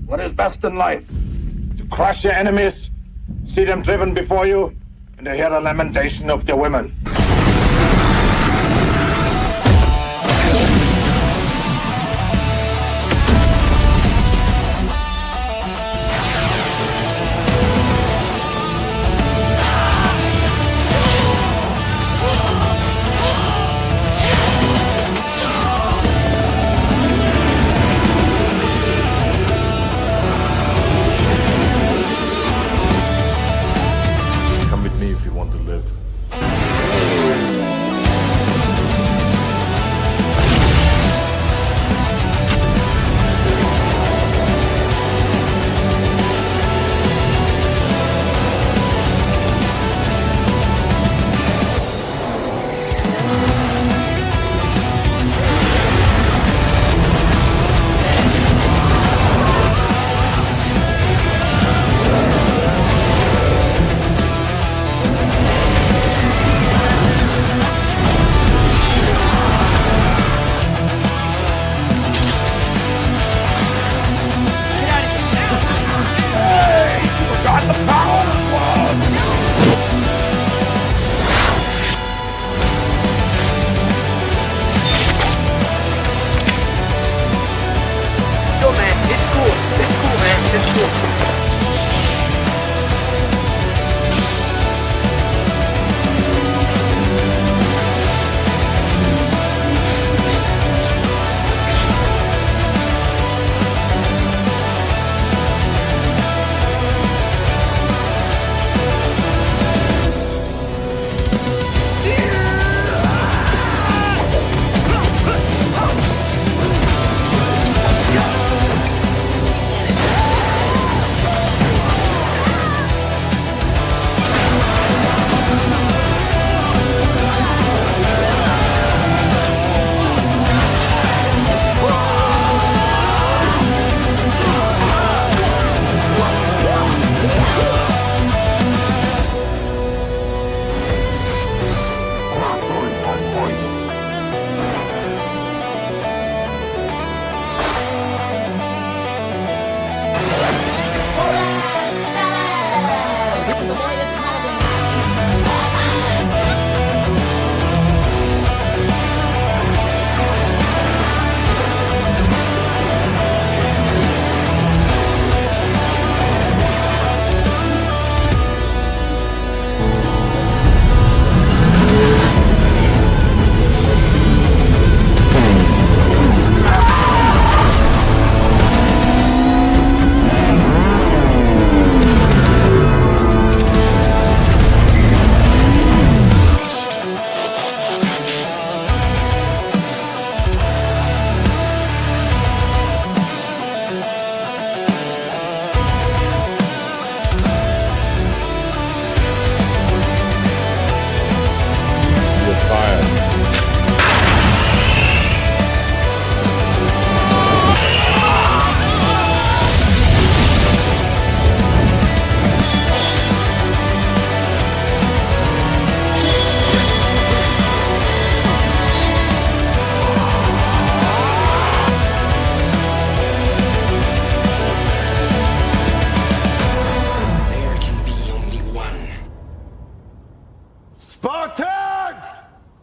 What is best in life? To crush your enemies, see them driven before you, and to hear the lamentation of their women.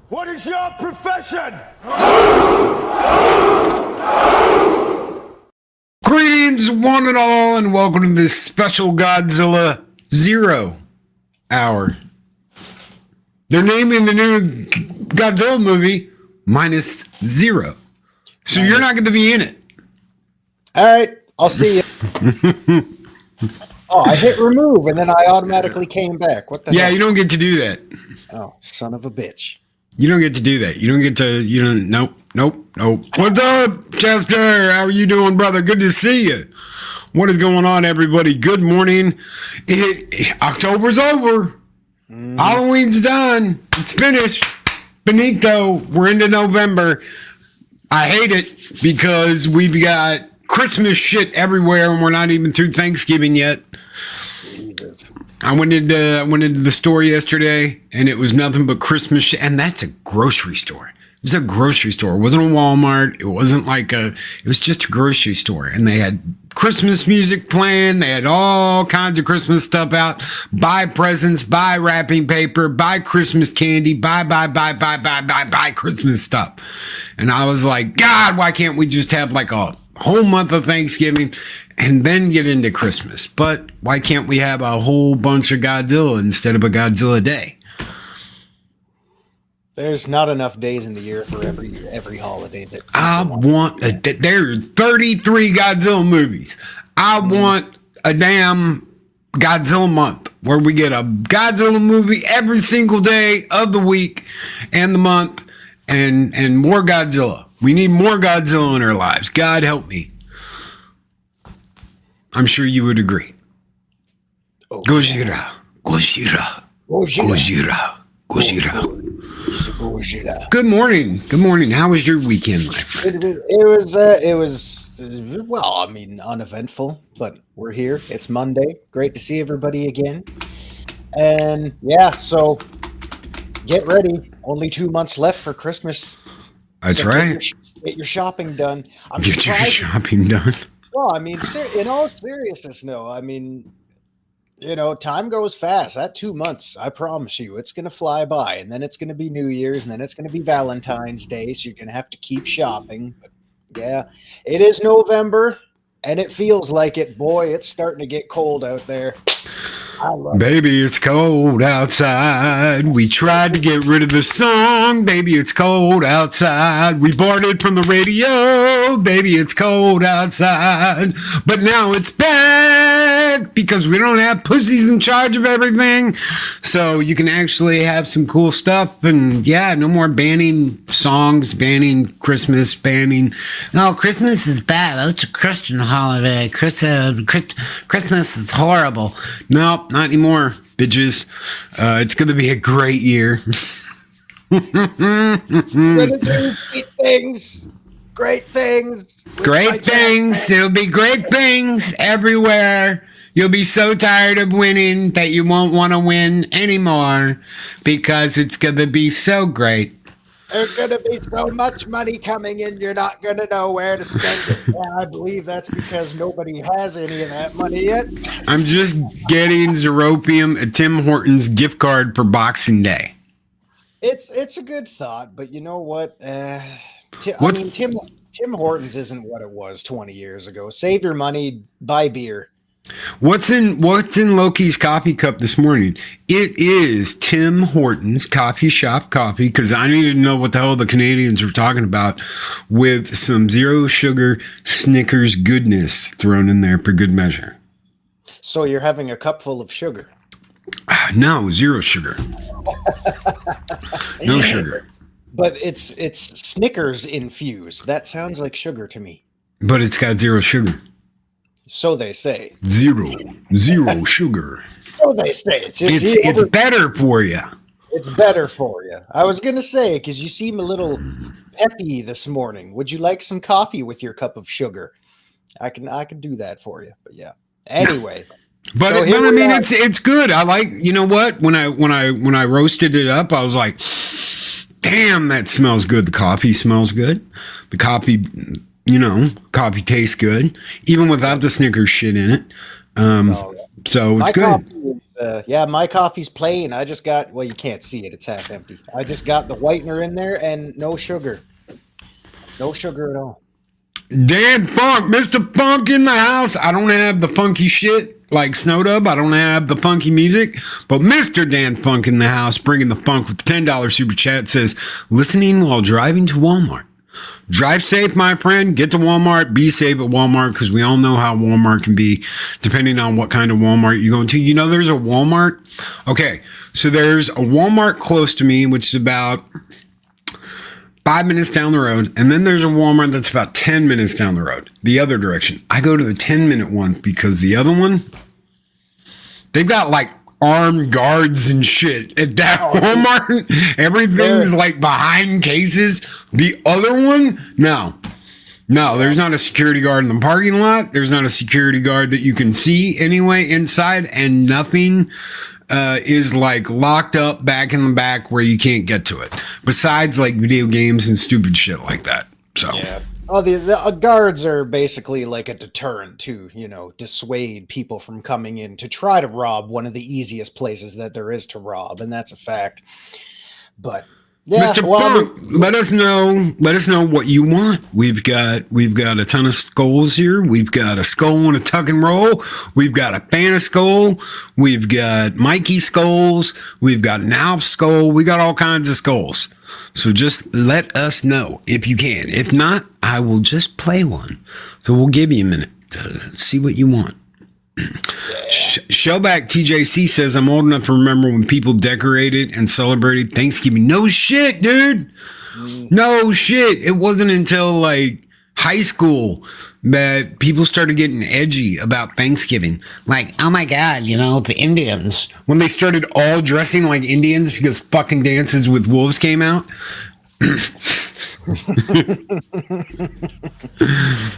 What is your profession? Greetings, one and all, and welcome to this special Godzilla 0 hour. They're naming the new Godzilla movie minus 0. So you're not going to be in it. All right, I'll see you. Oh, I hit remove and then I automatically came back. What the Yeah, hell? you don't get to do that. Oh, son of a bitch. You don't get to do that. You don't get to, nope. What's up, Chester? How are you doing, brother? Good to see you. What is going on, everybody? Good morning. October's over. Halloween's done. It's finished. Benito, we're into November. I hate it because we've got Christmas shit everywhere and we're not even through Thanksgiving yet. Jesus. I went into the store yesterday and it was nothing but Christmas shit. And that's a grocery store. It was a grocery store. It wasn't a Walmart. It wasn't like it was just a grocery store. And they had Christmas music playing. They had all kinds of Christmas stuff out. Buy presents, buy wrapping paper, buy Christmas candy, buy Christmas stuff. And I was like, God, why can't we just have like a whole month of Thanksgiving and then get into Christmas? But why can't we have a whole bunch of Godzilla instead of a Godzilla day? There's not enough days in the year for every holiday that I want. There's 33 Godzilla movies. I want a damn Godzilla month where we get a Godzilla movie every single day of the week and the month, and more Godzilla. We need more Godzilla in our lives. God help me. I'm sure you would agree. Oh, Gojira, Gojira, Gojira, Gojira. Good morning. Good morning. How was your weekend, my friend? It was well, I mean, uneventful, but we're here. It's Monday. Great to see everybody again. And yeah, so get ready. Only 2 months left for Christmas. That's so right. Get your shopping done. Get your shopping done. Well, I mean, in all seriousness, no. I mean, you know, time goes fast. That 2 months, I promise you, it's going to fly by. And then it's going to be New Year's, and then it's going to be Valentine's Day. So you're going to have to keep shopping. But yeah, it is November, and it feels like it. Boy, it's starting to get cold out there. Baby, it's cold outside. We tried to get rid of the song. Baby, it's cold outside. We barred it from the radio. Baby, it's cold outside. But now it's back because we don't have pussies in charge of everything. So you can actually have some cool stuff. And yeah, no more banning songs, banning Christmas, banning. No, Christmas is bad. That's a Christian holiday. Christmas is horrible. Nope, not anymore, bitches. It's going to be a great year. We're gonna do great things. Great things. There'll be great things everywhere. You'll be so tired of winning that you won't want to win anymore because it's going to be so great. There's going to be so much money coming in, you're not going to know where to spend it. And I believe that's because nobody has any of that money yet. I'm just getting Zeropium a Tim Hortons gift card for Boxing Day. It's a good thought, but you know what? Tim Hortons isn't what it was 20 years ago. Save your money, buy beer. What's in Loki's coffee cup this morning? It is Tim Hortons coffee shop coffee, because I needed to know what the hell the Canadians were talking about, with some zero sugar Snickers goodness thrown in there for good measure. So you're having a cup full of sugar? No, zero sugar. No sugar. But it's Snickers infused. That sounds like sugar to me. But it's got zero sugar. So they say. Zero sugar. So they say. It's better for you. It's better for you. I was going to say, because you seem a little peppy this morning. Would you like some coffee with your cup of sugar? I can do that for you. But yeah. Anyway. But I mean, it's good. I like, you know what? When I roasted it up, I was like, damn, that smells good. The coffee smells good. The coffee, coffee tastes good, even without the Snickers shit in it. So it's good. My coffee's plain. I just got, well, you can't see it. It's half empty. I just got the whitener in there and no sugar. No sugar at all. Dan Funk, Mr. Funk in the house. I don't have the funky shit like Snowdub. I don't have the funky music, but Mr. Dan Funk in the house, bringing the funk with the $10 super chat, says, listening while driving to Walmart. Drive safe, my friend. Get to Walmart. Be safe at Walmart, because we all know how Walmart can be, depending on what kind of Walmart you go into. You know, there's a Walmart. Okay, so there's a Walmart close to me, which is about 5 minutes down the road. And then there's a Walmart that's about 10 minutes down the road, the other direction. I go to the 10-minute one because the other one, they've got like armed guards and shit at that Walmart. Everything's like behind cases. The other one, no, there's not a security guard in the parking lot. There's not a security guard that you can see anyway inside, and nothing is like locked up back in the back where you can't get to it, besides like video games and stupid shit like that. So yeah, Oh, the guards are basically like a deterrent to, dissuade people from coming in to try to rob one of the easiest places that there is to rob, and that's a fact. But yeah, Mr. Punk, let us know what you want. We've got a ton of skulls here. We've got a skull and a tuck and roll. We've got a Fanta skull. We've got Mikey skulls. We've got an Alf skull. We got all kinds of skulls. So just let us know if you can. If not, I will just play one. So we'll give you a minute to see what you want. Shellback TJC says, I'm old enough to remember when people decorated and celebrated Thanksgiving. No shit, dude. No shit. It wasn't until like high school that people started getting edgy about Thanksgiving. Like, oh my God, the Indians. When they started all dressing like Indians because fucking Dances with Wolves came out.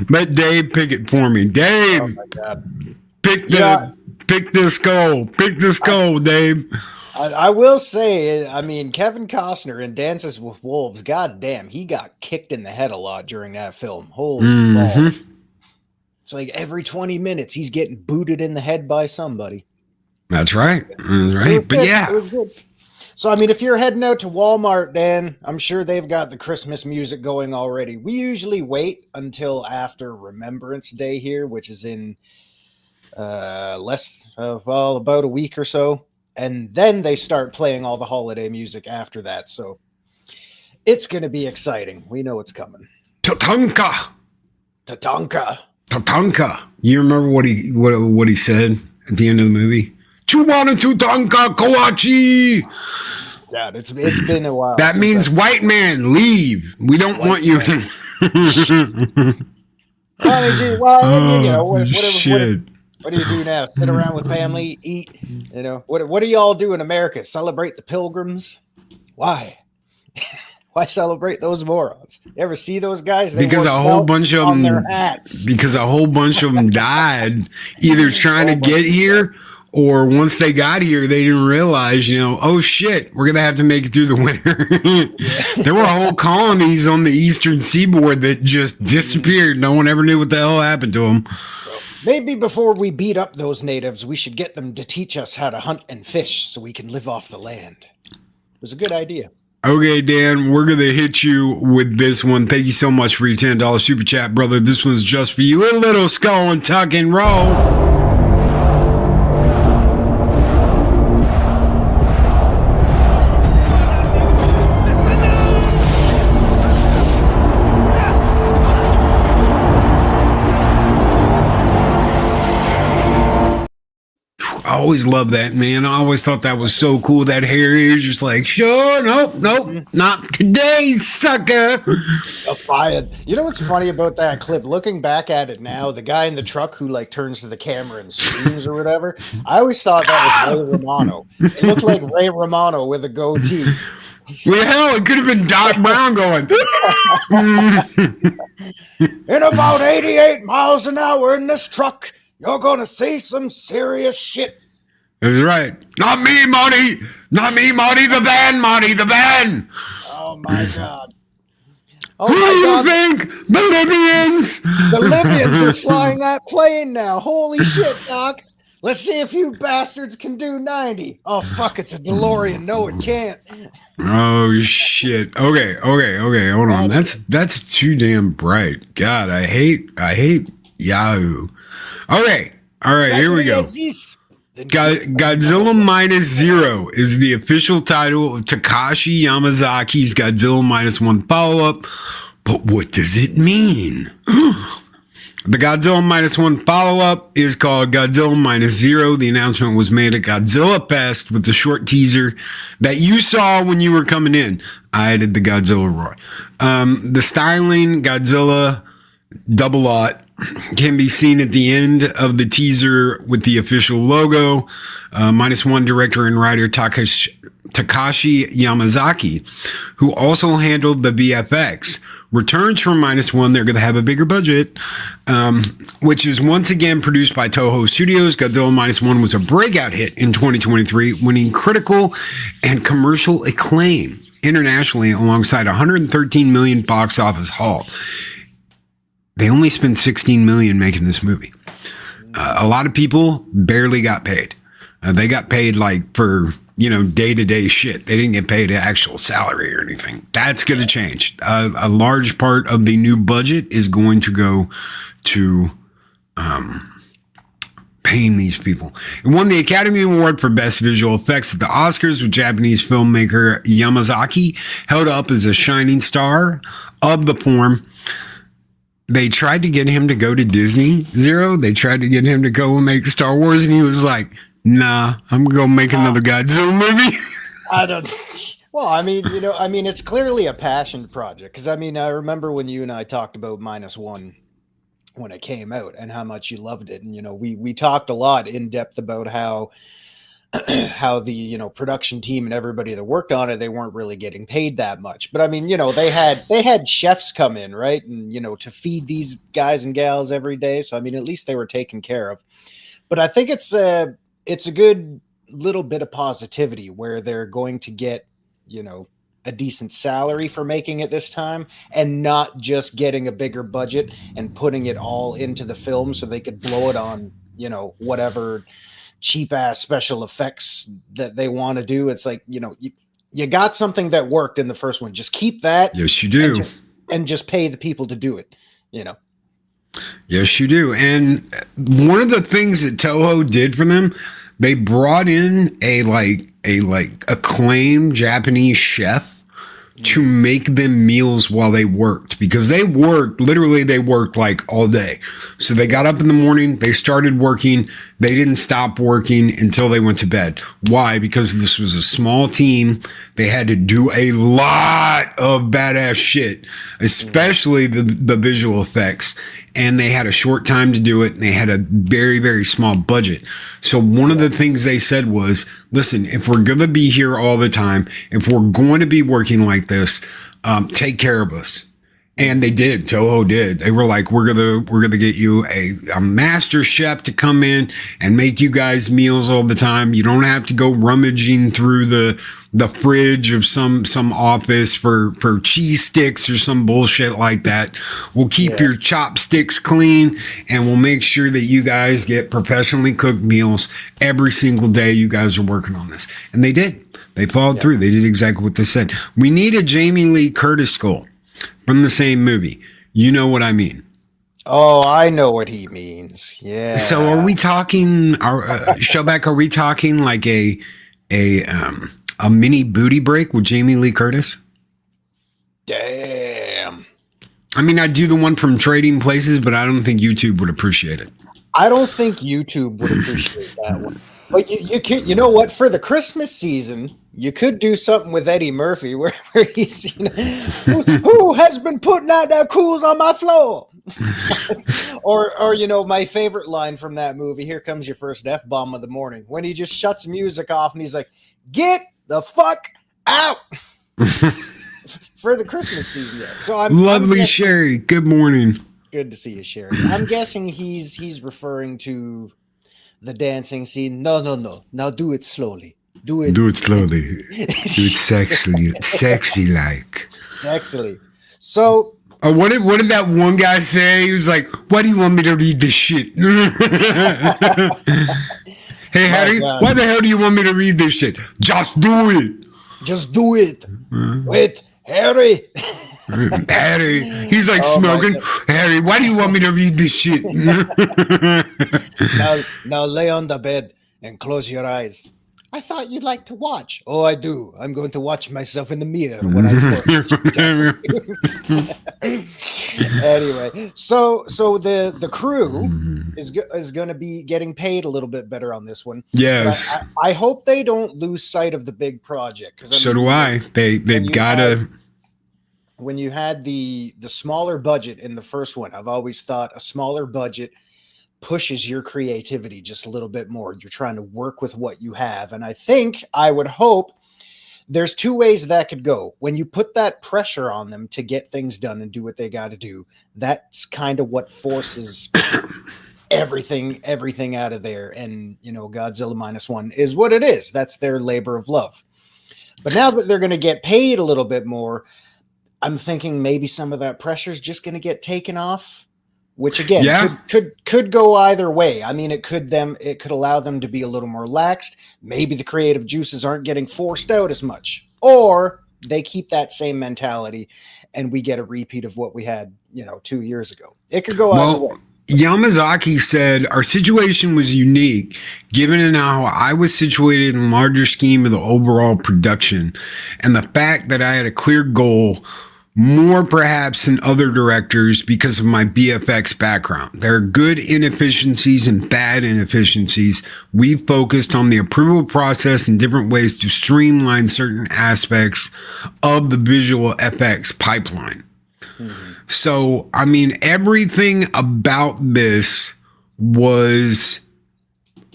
Let Dave pick it for me. Dave. Oh my God. Pick the skull. Pick the skull, Dave. I will say, Kevin Costner in Dances with Wolves, goddamn, he got kicked in the head a lot during that film. Holy balls. It's like every 20 minutes he's getting booted in the head by somebody. That's right. That's right. But yeah. It was good. So, if you're heading out to Walmart, Dan, I'm sure they've got the Christmas music going already. We usually wait until after Remembrance Day here, which is in about a week or so. And then they start playing all the holiday music after that. So it's going to be exciting. We know it's coming. Tatanka. Tatanka. You remember what he said at the end of the movie? Chuwana Tutanka Kawachi. Yeah, it's been a while. That means white man, leave. We don't want you. Shit. What do you do now? Sit around with family, eat? What do y'all do in America? Celebrate the Pilgrims? Why? Why celebrate those morons? You ever see those guys? Because a whole bunch of them died either trying to get here, or once they got here, they didn't realize, oh shit, we're going to have to make it through the winter. There were whole colonies on the eastern seaboard that just disappeared. No one ever knew what the hell happened to them. Maybe before we beat up those natives, we should get them to teach us how to hunt and fish so we can live off the land. It was a good idea. Okay, Dan, we're going to hit you with this one. Thank you so much for your $10 super chat, brother. This one's just for you. A little skull and tuck and roll. I always loved that, man. I always thought that was so cool. That hair is just like, sure, nope, not today, sucker. Fired. You know what's funny about that clip? Looking back at it now, the guy in the truck who turns to the camera and screams or whatever, I always thought that was Ray Romano. It looked like Ray Romano with a goatee. Well, hell, it could have been Doc Brown going. In about 88 miles an hour in this truck, you're going to see some serious shit. That's right. Not me, Marty. Not me, Marty. The van, Marty. The van. Oh, my God. Oh, who do you God. think? The Libyans. The Libyans are flying that plane now. Holy shit, Doc. Let's see if you bastards can do 90. Oh, fuck. It's a DeLorean. No, it can't. Oh, shit. Okay. Hold on. That's too damn bright. God, I hate Yahoo. Okay. All right. Here we go. Godzilla Minus Zero is the official title of Takashi Yamazaki's Godzilla Minus One follow-up. But what does it mean? The Godzilla Minus One follow-up is called Godzilla Minus Zero. The announcement was made at Godzilla Fest with the short teaser that you saw when you were coming in. I added the Godzilla roar. The styling Godzilla double aught can be seen at the end of the teaser with the official logo. Minus One director and writer Takashi Yamazaki, who also handled the VFX, returns from Minus One. They're going to have a bigger budget, which is once again produced by Toho Studios. Godzilla Minus One was a breakout hit in 2023, winning critical and commercial acclaim internationally alongside 113 million box office haul. They only spent $16 million making this movie. A lot of people barely got paid. They got paid like for, day-to-day shit. They didn't get paid an actual salary or anything. That's going to change. A large part of the new budget is going to go to paying these people. It won the Academy Award for Best Visual Effects at the Oscars, with Japanese filmmaker Yamazaki held up as a shining star of the form. They tried to get him to go to Disney, Zero. They tried to get him to go and make Star Wars, and he was like, nah, I'm going to go make another Godzilla movie. I don't. Well, I mean, it's clearly a passion project. Because, I remember when you and I talked about -1 when it came out and how much you loved it. And, we talked a lot in depth about how the production team and everybody that worked on it, they weren't really getting paid that much. But they had chefs come in, right, and to feed these guys and gals every day. So at least they were taken care of. But I think it's a good little bit of positivity where they're going to get a decent salary for making it this time, and not just getting a bigger budget and putting it all into the film so they could blow it on whatever cheap ass special effects that they want to do. It's like, you got something that worked in the first one. Just keep that. Yes, you do. And just pay the people to do it, Yes, you do. And one of the things that Toho did for them, they brought in a acclaimed Japanese chef to make them meals while they worked, because they worked like all day. So they got up in the morning, they started working, they didn't stop working until they went to bed. Why? Because this was a small team. They had to do a lot of badass shit, especially the visual effects. And they had a short time to do it, and they had a very, very small budget. So one of the things they said was, listen, if we're going to be here all the time, if we're going to be working like this, take care of us. And they did. Toho did. They were like, we're gonna get you a master chef to come in and make you guys meals all the time. You don't have to go rummaging through the fridge of some office for cheese sticks or some bullshit like that. We'll keep your chopsticks clean, and we'll make sure that you guys get professionally cooked meals every single day you guys are working on this. And they did. They followed through. They did exactly what they said. We need a Jamie Lee Curtis skull from the same movie. You know what I mean? Oh, I know what he means. Yeah. So are we talking, Showback, are we talking like a mini booty break with Jamie Lee Curtis? Damn. I'd do the one from Trading Places, but I don't think YouTube would appreciate it. I don't think YouTube would appreciate that one. But you could, you know what? For the Christmas season, you could do something with Eddie Murphy where he's, who has been putting out that cools on my floor? or my favorite line from that movie, here comes your first F-bomb of the morning, when he just shuts music off and he's like, get the fuck out. For the Christmas season. Yeah. So I'm guessing, Sherry, good morning. Good to see you, Sherry. I'm guessing he's referring to the dancing scene. No. Now do it slowly. Do it slowly. Do it sexy like. Sexily. So. What did that one guy say? He was like, "Why do you want me to read this shit?" Hey Harry, why the hell do you want me to read this shit? Just do it. Just do it. Wait, Harry. Harry, he's like smoking. Harry, why do you want me to read this shit? now lay on the bed and close your eyes. I thought you'd like to watch. Oh, I do. I'm going to watch myself in the mirror when I Anyway, so the crew is going to be getting paid a little bit better on this one. Yes. I hope they don't lose sight of the big project. So do I. They've got to. When you had the smaller budget in the first one, I've always thought a smaller budget pushes your creativity just a little bit more. You're trying to work with what you have. And I would hope there's two ways that could go. When you put that pressure on them to get things done and do what they got to do, that's kind of what forces everything out of there. And, Godzilla -1 is what it is. That's their labor of love. But now that they're going to get paid a little bit more, I'm thinking maybe some of that pressure is just going to get taken off. which again Yeah. could go either way. I mean, it could allow them to be a little more laxed. Maybe the creative juices aren't getting forced out as much, or they keep that same mentality and we get a repeat of what we had, 2 years ago. It could go either way. Yamazaki said, our situation was unique, given in how I was situated in the larger scheme of the overall production, and the fact that I had a clear goal, more perhaps than other directors because of my BFX background. There are good inefficiencies and bad inefficiencies. We've focused on the approval process and different ways to streamline certain aspects of the visual FX pipeline. So, I mean, everything about this was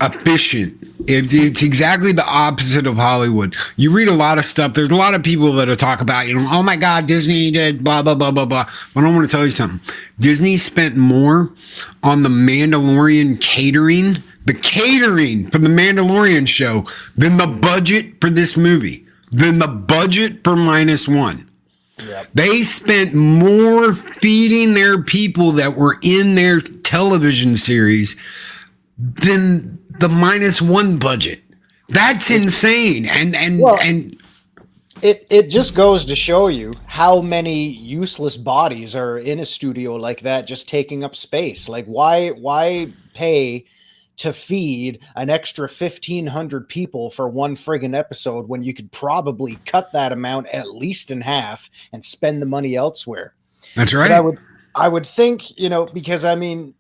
efficient. It's exactly the opposite of Hollywood. You read a lot of stuff. There's a lot of people that talk about, oh my God, Disney did blah, blah, blah, blah, blah. But I want to tell you something. Disney spent more on the Mandalorian catering, the catering for the Mandalorian show, than the budget for this movie, than the budget for -1. Yep. They spent more feeding their people that were in their television series than the -1 budget. That's insane. And it just goes to show you how many useless bodies are in a studio like that, just taking up space. Like, why pay to feed an extra 1,500 people for one friggin' episode when you could probably cut that amount at least in half and spend the money elsewhere? That's right. But I would think, because I mean,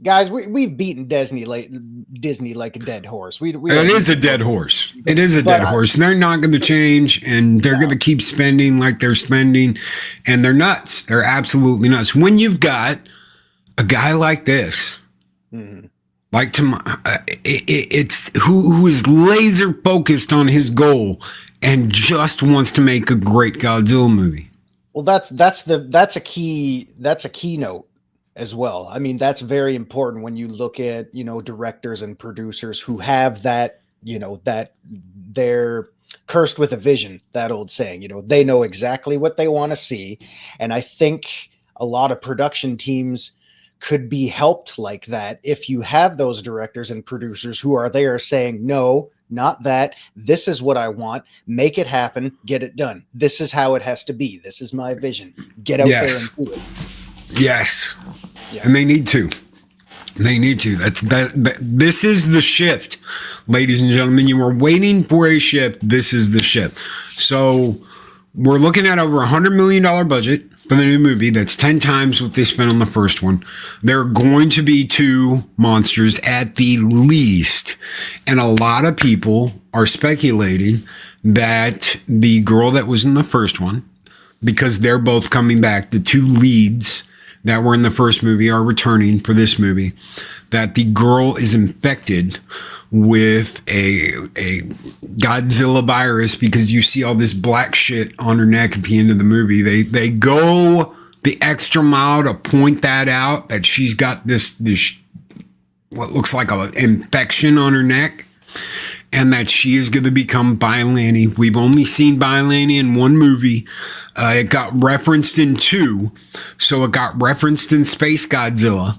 guys, we've beaten Disney like a dead horse. It is a dead horse. It is a dead horse. And they're not going to change, and they're going to keep spending like they're spending, and they're nuts. They're absolutely nuts. When you've got a guy like this, like it's who is laser focused on his goal and just wants to make a great Godzilla movie. Well, that's a keynote as well. I mean, that's very important when you look at, directors and producers who have that, that they're cursed with a vision, that old saying, they know exactly what they want to see. And I think a lot of production teams could be helped like that if you have those directors and producers who are there saying, no, not that. This is what I want. Make it happen. Get it done. This is how it has to be. This is my vision. Get out there and do it. Yes. Yeah. And they need to. They need to. This is the shift, ladies and gentlemen. You were waiting for a shift. This is the shift. So we're looking at over $100 million budget for the new movie. That's 10 times what they spent on the first one. There are going to be 2 monsters at the least. And a lot of people are speculating that the girl that was in the first one, because they're both coming back, the 2 leads that were in the first movie are returning for this movie, that the girl is infected with a Godzilla virus, because you see all this black shit on her neck at the end of the movie. They go the extra mile to point that out, that she's got this what looks like an infection on her neck, and that she is going to become Bylani. We've only seen Bylani in one movie. It got referenced in 2. So it got referenced in Space Godzilla,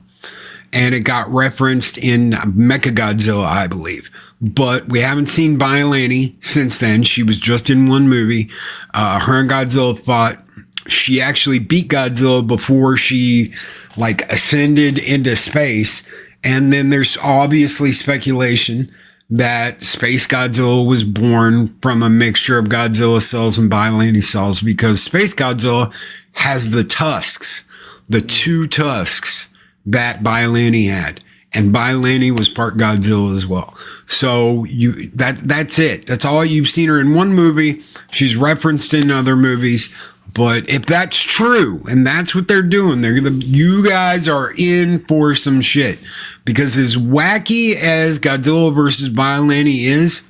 and it got referenced in Mechagodzilla, I believe. But we haven't seen Bylani since then. She was just in one movie. Her and Godzilla fought. She actually beat Godzilla before she ascended into space. And then there's obviously speculation that Space Godzilla was born from a mixture of Godzilla cells and Bylani cells, because Space Godzilla has the tusks, the 2 tusks that Bylani had. And Bylani was part Godzilla as well. So that's it. That's all. You've seen her in one movie. She's referenced in other movies. But if that's true, and that's what they're doing, you guys are in for some shit. Because as wacky as Godzilla versus Bylani is,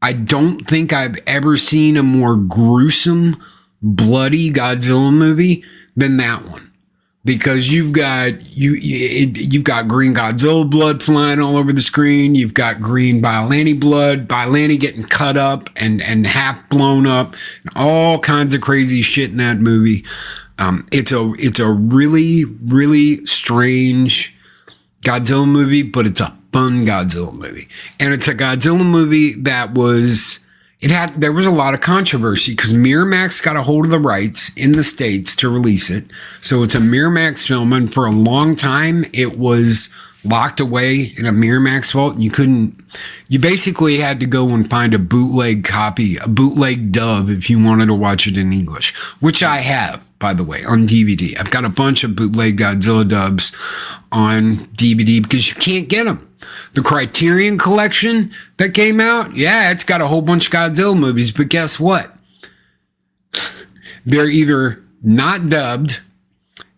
I don't think I've ever seen a more gruesome, bloody Godzilla movie than that one. Because you've got green Godzilla blood flying all over the screen. You've got green Bylani blood, Bylani getting cut up and half blown up, and all kinds of crazy shit in that movie. It's a really, really strange Godzilla movie, but it's a fun Godzilla movie. And it's a Godzilla movie that there was a lot of controversy because Miramax got a hold of the rights in the States to release it. So it's a Miramax film, and for a long time it was locked away in a Miramax vault. You basically had to go and find a bootleg copy, a bootleg dub if you wanted to watch it in English, which I have, by the way, on DVD. I've got a bunch of bootleg Godzilla dubs on DVD because you can't get them. The Criterion collection that came out, yeah, it's got a whole bunch of Godzilla movies, but guess what? They're either not dubbed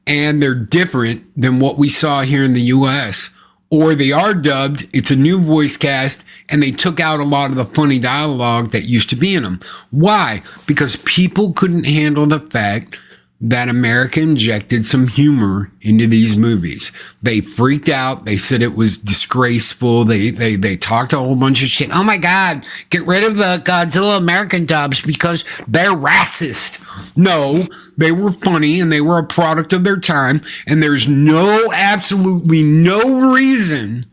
and they're different than what we saw here in the US, or they are dubbed, it's a new voice cast, and they took out a lot of the funny dialogue that used to be in them. Why? Because people couldn't handle the fact that America injected some humor into these movies. They freaked out. They said it was disgraceful. They talked a whole bunch of shit. Oh my God, get rid of the Godzilla American dubs because they're racist. No, they were funny and they were a product of their time. And there's absolutely no reason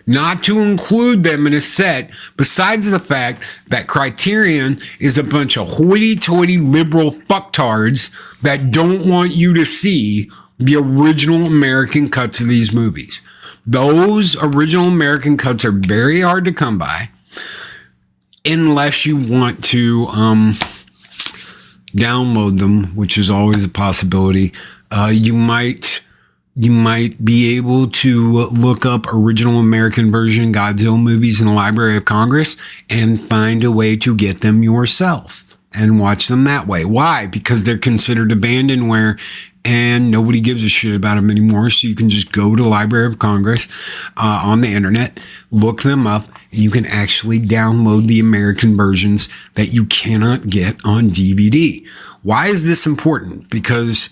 not to include them in a set, besides the fact that Criterion is a bunch of hoity-toity liberal fucktards that don't want you to see the original American cuts of these movies. Those original American cuts are very hard to come by unless you want to download them, which is always a possibility. You might be able to look up original American version Godzilla movies in the Library of Congress and find a way to get them yourself and watch them that way. Why? Because they're considered abandonware and nobody gives a shit about them anymore. So you can just go to the Library of Congress on the internet, look them up, and you can actually download the American versions that you cannot get on DVD. Why is this important? Because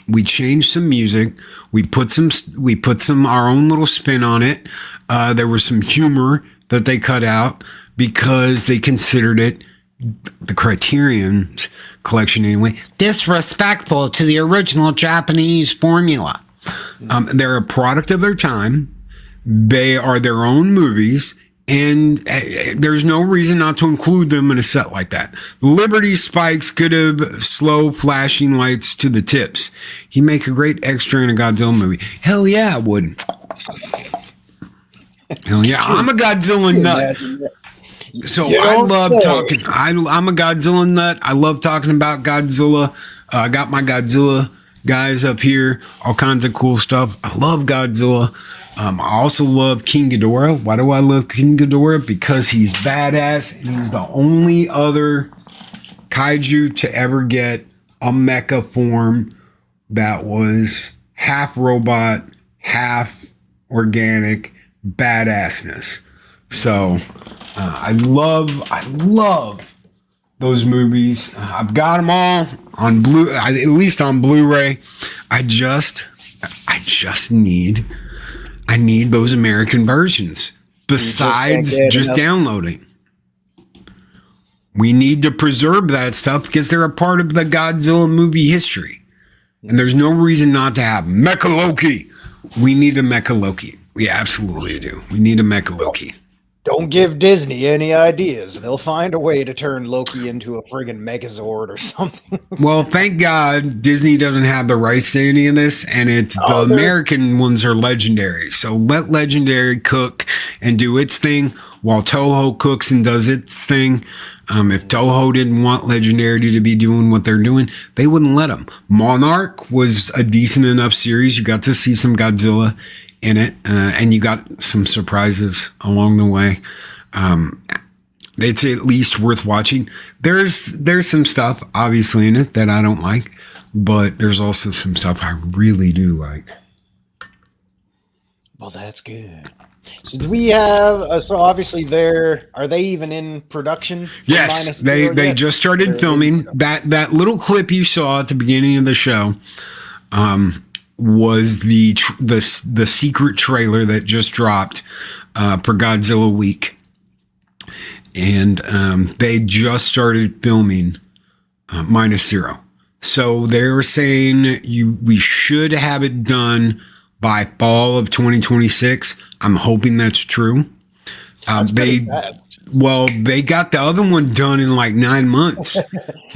we changed some music. We put some our own little spin on it. There was some humor that they cut out because they considered it, the Criterion's collection anyway, disrespectful to the original Japanese formula. They're a product of their time. They are their own movies. And there's no reason not to include them in a set like that. Liberty Spikes could have slow flashing lights to the tips. He'd make a great extra in a Godzilla movie. Hell yeah, I would. Hell yeah, I'm a Godzilla nut. So I love talking. I'm a Godzilla nut. I love talking about Godzilla. I got my Godzilla guys up here. All kinds of cool stuff. I love Godzilla. I also love King Ghidorah. Why do I love King Ghidorah? Because he's badass and he's the only other kaiju to ever get a mecha form that was half robot, half organic badassness. So I love those movies. I've got them all on at least on Blu-ray. I just need those American versions besides just downloading. We need to preserve that stuff because they're a part of the Godzilla movie history. And there's no reason not to have Mecha Loki. We need a Mecha Loki. We absolutely do. We need a Mecha Loki. Don't give Disney any ideas. They'll find a way to turn Loki into a friggin' Megazord or something. Well, thank God Disney doesn't have the rights to any of this, and the American ones are Legendary. So let Legendary cook and do its thing while Toho cooks and does its thing. If Toho didn't want Legendary to be doing what they're doing, they wouldn't let them. Monarch was a decent enough series. You got to see some Godzilla in it, and you got some surprises along the way. It's at least worth watching. There's some stuff obviously in it that I don't like, but there's also some stuff I really do like. Well, that's good. So do we have? So obviously, are they even in production? Yes, they just started filming. That little clip you saw at the beginning of the show was the secret trailer that just dropped for Godzilla Week, and they just started filming Minus Zero. So they're saying we should have it done by fall of 2026. I'm hoping that's true. They got the other one done in like 9 months.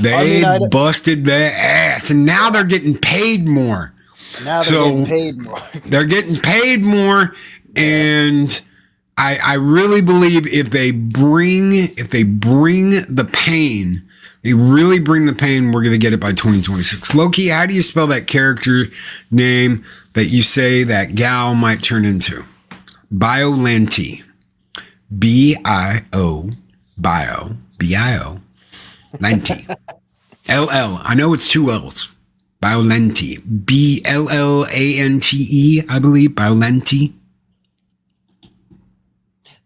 They busted their ass, and now they're getting paid more. They're getting paid more, and I really believe if they bring the pain. They really bring the pain. We're going to get it by 2026. Loki, how do you spell that character name that you say that gal might turn into? Biollante. B-I-O. B-I-O. Lante. L-L. I know it's 2 L's. Biollante. B-L-L-A-N-T-E, I believe. Biollante.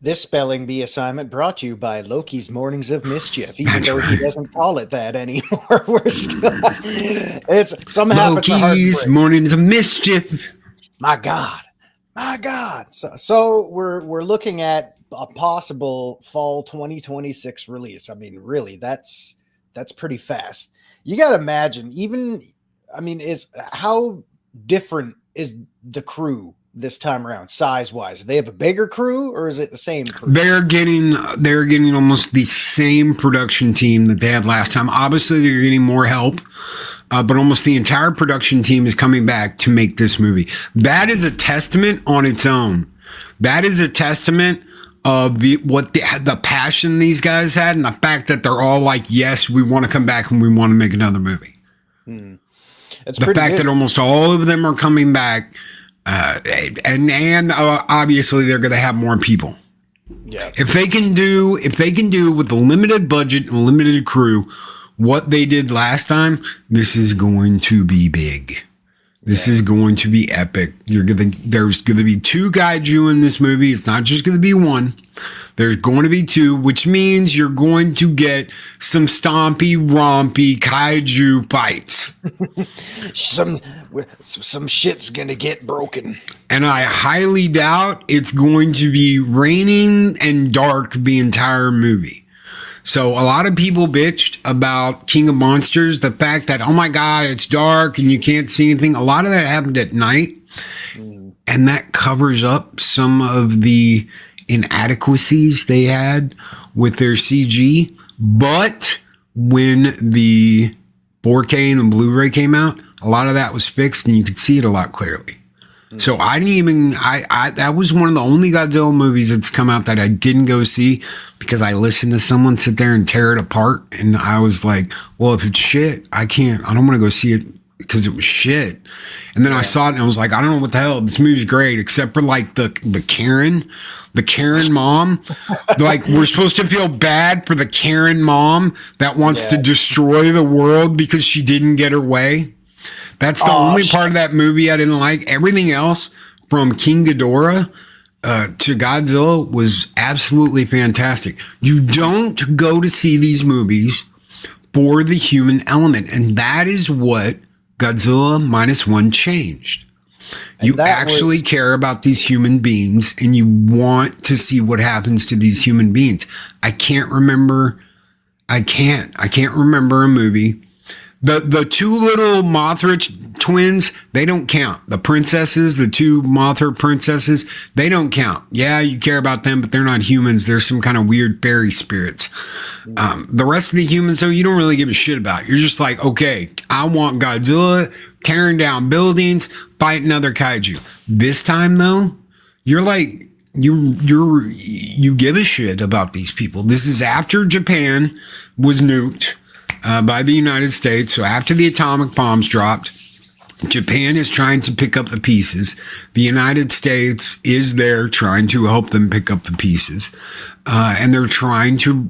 This spelling bee assignment brought to you by Loki's Mornings of Mischief, even though he doesn't call it that anymore. We're still, it's some habits are hard to break. Loki's Mornings of Mischief. My God. So we're looking at a possible fall 2026 release. I mean, really, that's pretty fast. You got to imagine, how different is the crew this time around, size-wise? Do they have a bigger crew, or is it the same crew? They're getting almost the same production team that they had last time. Obviously, they're getting more help, but almost the entire production team is coming back to make this movie. That is a testament on its own. That is a testament of the passion these guys had, and the fact that they're all like, yes, we want to come back and we want to make another movie. The fact that almost all of them are coming back. And obviously they're going to have more people. Yeah. If they can do with the limited budget and limited crew what they did last time, this is going to be big. This is going to be epic. There's going to be 2 kaiju in this movie. It's not just going to be 1. There's going to be 2, which means you're going to get some stompy, rompy kaiju fights. some shit's going to get broken. And I highly doubt it's going to be raining and dark the entire movie. So a lot of people bitched about King of Monsters, the fact that, oh my God, it's dark and you can't see anything. A lot of that happened at night, and that covers up some of the inadequacies they had with their CG. But when the 4K and the Blu-ray came out, a lot of that was fixed and you could see it a lot clearly. So I didn't even, that was one of the only Godzilla movies that's come out that I didn't go see because I listened to someone sit there and tear it apart. And I was like, well, if it's shit, I don't want to go see it because it was shit. And then I saw it and I was like, I don't know what the hell, this movie's great, except for like the Karen mom. Like, we're supposed to feel bad for the Karen mom that wants to destroy the world because she didn't get her way. That's the only part of that movie I didn't like. Everything else, from King Ghidorah to Godzilla, was absolutely fantastic. You don't go to see these movies for the human element, and that is what Godzilla -1 changed. You actually care about these human beings, and you want to see what happens to these human beings. I can't remember a movie. The 2 little Mothra twins, they don't count. The princesses, the 2 Mothra princesses, they don't count. Yeah, you care about them, but they're not humans. They're some kind of weird fairy spirits. The rest of the humans, though, you don't really give a shit about. You're just like, okay, I want Godzilla tearing down buildings, fighting other kaiju. This time, though, you're like, you give a shit about these people. This is after Japan was nuked by the United States. So after the atomic bombs dropped, Japan is trying to pick up the pieces. The United States is there trying to help them pick up the pieces. And they're trying to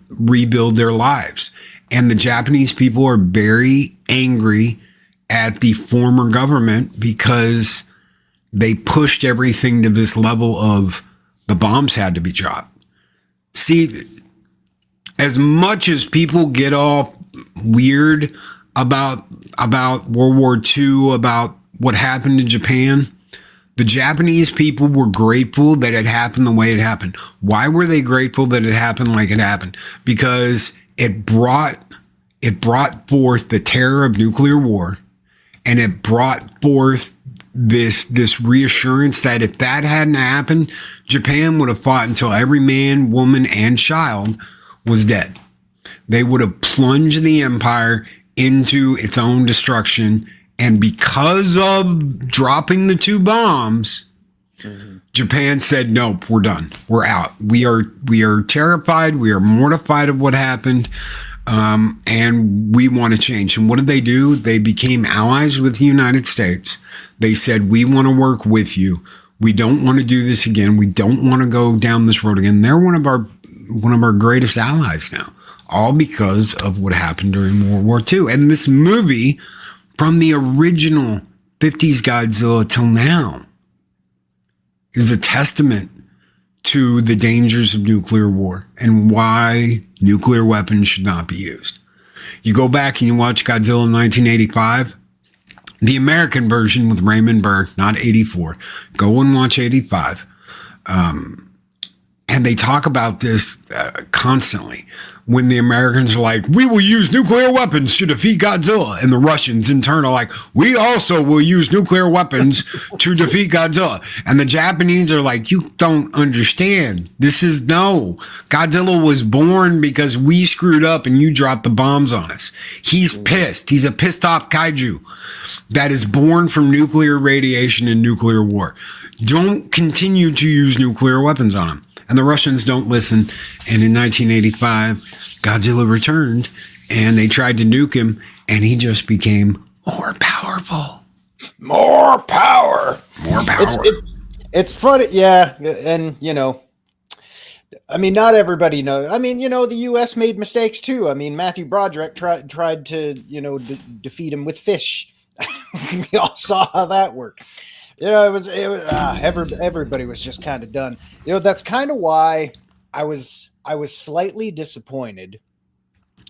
rebuild their lives. And the Japanese people are very angry at the former government because they pushed everything to this level of the bombs had to be dropped. See, as much as people get all weird about World War II, about what happened to Japan, the Japanese people were grateful that it happened the way it happened. Why were they grateful that it happened like it happened? Because it brought it brought forth the terror of nuclear war, and it brought forth this reassurance that if that hadn't happened, Japan would have fought until every man, woman, and child was dead. They would have plunged the empire into its own destruction. And because of dropping the 2 bombs, Japan said, nope, we're done. We're out. We are terrified. We are mortified of what happened. And we want to change. And what did they do? They became allies with the United States. They said, we want to work with you. We don't want to do this again. We don't want to go down this road again. They're one of our greatest allies now, all because of what happened during World War II. And this movie, from the original 50s Godzilla till now, is a testament to the dangers of nuclear war and why nuclear weapons should not be used. You go back and you watch Godzilla in 1985, the American version with Raymond Burr, not 84. Go and watch 85. And they talk about this constantly when the Americans are like, we will use nuclear weapons to defeat Godzilla. And the Russians in turn are like, we also will use nuclear weapons to defeat Godzilla. And the Japanese are like, you don't understand. Godzilla was born because we screwed up and you dropped the bombs on us. He's pissed. He's a pissed off kaiju that is born from nuclear radiation and nuclear war. Don't continue to use nuclear weapons on him. And the Russians don't listen. And in 1985, Godzilla returned and they tried to nuke him and he just became more powerful. More power. More power. It's funny. Yeah. And, I mean, not everybody knows. I mean, the U.S. made mistakes too. I mean, Matthew Broderick tried to, defeat him with fish. We all saw how that worked. Everybody was just kind of done. That's kind of why I was slightly disappointed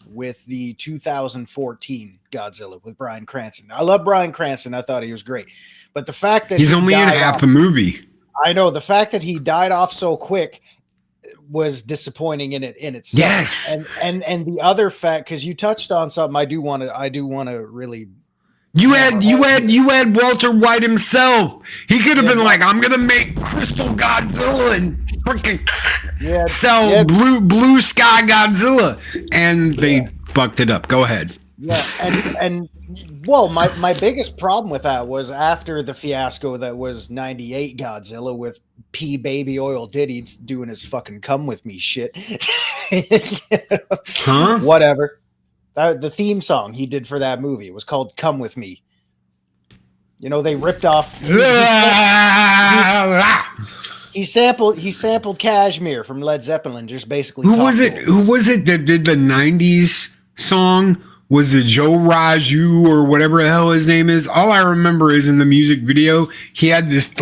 with the 2014 Godzilla with Bryan Cranston. I love Bryan Cranston. I thought he was great. But the fact that he's only in half the movie. I know. The fact that he died off so quick was disappointing in itself. Yes. And the other fact, because you touched on something I do want to really. You had Walter White himself. He could have been like, I'm gonna make Crystal Godzilla and freaking sell blue sky Godzilla, and they fucked it up. Go ahead. Yeah, and well, my biggest problem with that was after the fiasco that was 98 Godzilla with P Baby Oil Diddy doing his fucking come with me shit. Huh? Whatever. The theme song he did for that movie was called "Come with Me." They ripped off. He sampled Kashmir from Led Zeppelin. Just basically. Who was it that did the '90s song? Was it Joe Raju or whatever the hell his name is? All I remember is in the music video, he had this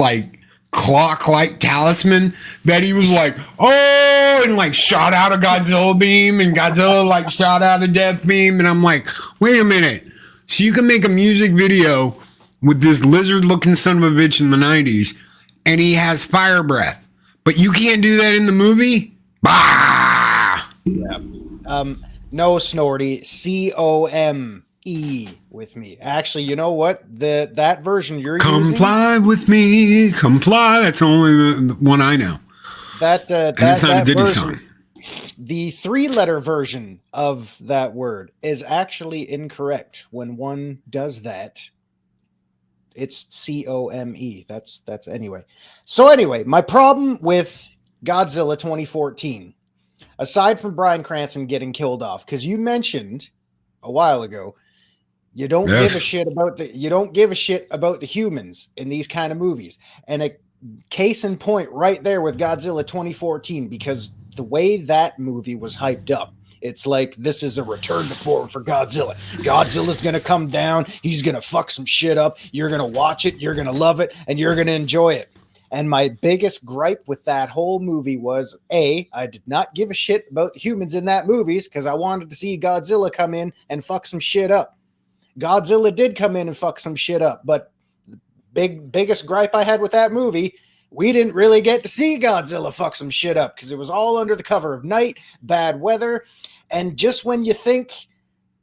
clock-like talisman that he was like, oh, and shot out a Godzilla beam, and Godzilla shot out a death beam, and I'm like, wait a minute. So you can make a music video with this lizard-looking son of a bitch in the 90s, and he has fire breath, but you can't do that in the movie? Bah! Yeah. No, Snorty. COME with me. Actually, you know what? That version you're using. Comply with me. Comply. That's the only one I know. And it's not a Diddy song. The 3-letter version of that word is actually incorrect. When one does that, it's COME. That's anyway. So anyway, my problem with Godzilla 2014, aside from Bryan Cranston getting killed off, because you mentioned a while ago, you don't give a shit about the humans in these kind of movies. And a case in point right there with Godzilla 2014, because the way that movie was hyped up, it's like this is a return to form for Godzilla. Godzilla's going to come down. He's going to fuck some shit up. You're going to watch it. You're going to love it. And you're going to enjoy it. And my biggest gripe with that whole movie was, I did not give a shit about the humans in that movies because I wanted to see Godzilla come in and fuck some shit up. Godzilla did come in and fuck some shit up, but the biggest gripe I had with that movie, we didn't really get to see Godzilla fuck some shit up because it was all under the cover of night, bad weather, and just when you think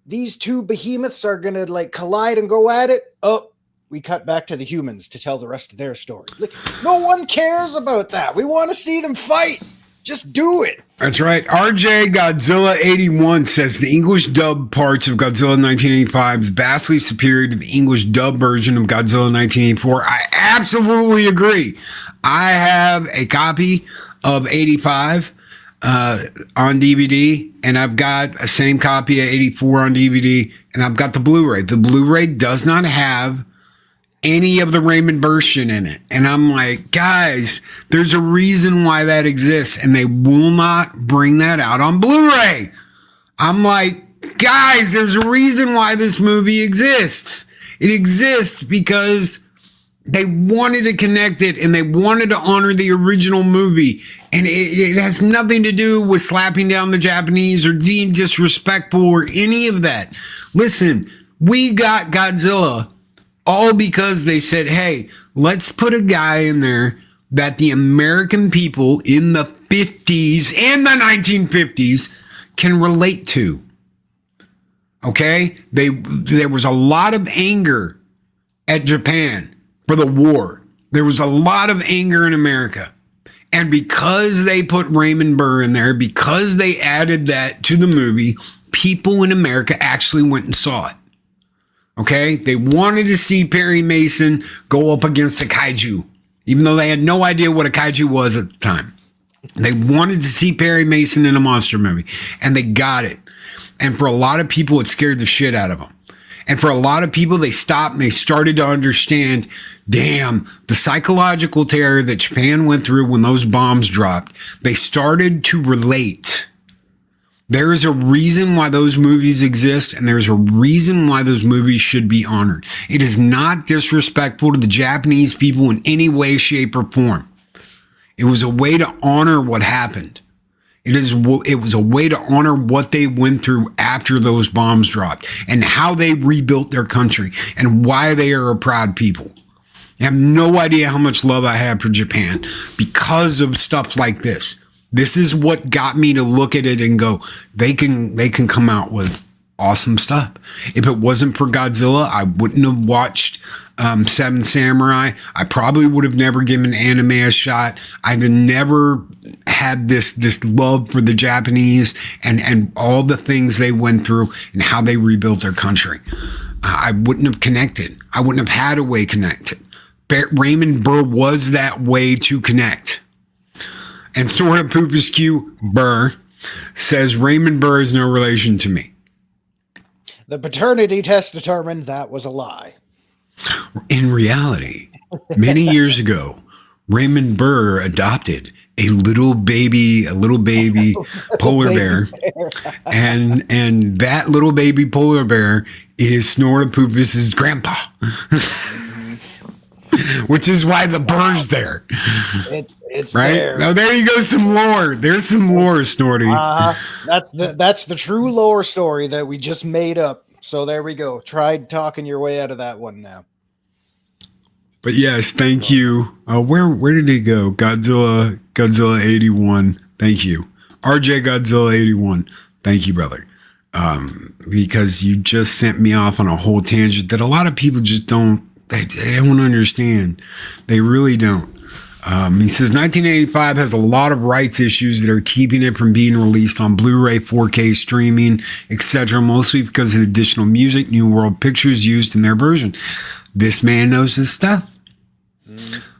these two behemoths are going to like collide and go at it. Oh, we cut back to the humans to tell the rest of their story. Like, no one cares about that. We want to see them fight. Just do it. That's right. RJ Godzilla 81 says the English dub parts of Godzilla 1985 is vastly superior to the English dub version of Godzilla 1984. I absolutely agree. I have a copy of 85 on DVD, and I've got a same copy of 84 on DVD, and I've got the Blu-ray. The Blu-ray does not have any of the Raymond Burr shit in it. And I'm like, guys, there's a reason why that exists, and they will not bring that out on Blu-ray. I'm like, guys, there's a reason why this movie exists. It exists because they wanted to connect it, and they wanted to honor the original movie. And it has nothing to do with slapping down the Japanese or being disrespectful or any of that. Listen, we got Godzilla all because they said, hey, let's put a guy in there that the American people in the 50s and the 1950s can relate to. Okay? There was a lot of anger at Japan for the war. There was a lot of anger in America. And because they put Raymond Burr in there, because they added that to the movie, people in America actually went and saw it. Okay? They wanted to see Perry Mason go up against a kaiju, even though they had no idea what a kaiju was at the time. They wanted to see Perry Mason in a monster movie, and they got it. And for a lot of people, it scared the shit out of them. And for a lot of people, they stopped and they started to understand, damn, the psychological terror that Japan went through when those bombs dropped. They started to relate. There is a reason why those movies exist, and there's a reason why those movies should be honored. It is not disrespectful to the Japanese people in any way, shape, or form. It was a way to honor what happened. It was a way to honor what they went through after those bombs dropped and how they rebuilt their country and why they are a proud people. I have no idea how much love I have for Japan because of stuff like this. This is what got me to look at it and go, they can come out with awesome stuff. If it wasn't for Godzilla, I wouldn't have watched Seven Samurai. I probably would have never given anime a shot. I'd have never had this love for the Japanese and all the things they went through and how they rebuilt their country. I wouldn't have connected. I wouldn't have had a way connected. Raymond Burr was that way to connect. And Stora Pupuscu Burr says Raymond Burr is no relation to me. The paternity test determined that was a lie. In reality, many years ago, Raymond Burr adopted a little baby polar bear. And that little baby polar bear is Snorri Pupus's grandpa. Which is why the Burr's there. It's right? there. Now there you go, some lore. There's some lore, Snorty. That's the true lore story that we just made up. So there we go. Try talking your way out of that one now. But yes, thank you. Where did he go? Godzilla 81. Thank you. RJ Godzilla 81. Thank you, brother. Because you just sent me off on a whole tangent that a lot of people just don't understand. They really don't. He says 1985 has a lot of rights issues that are keeping it from being released on Blu-ray, 4K streaming, etc. Mostly because of additional music, New World Pictures used in their version. This man knows his stuff.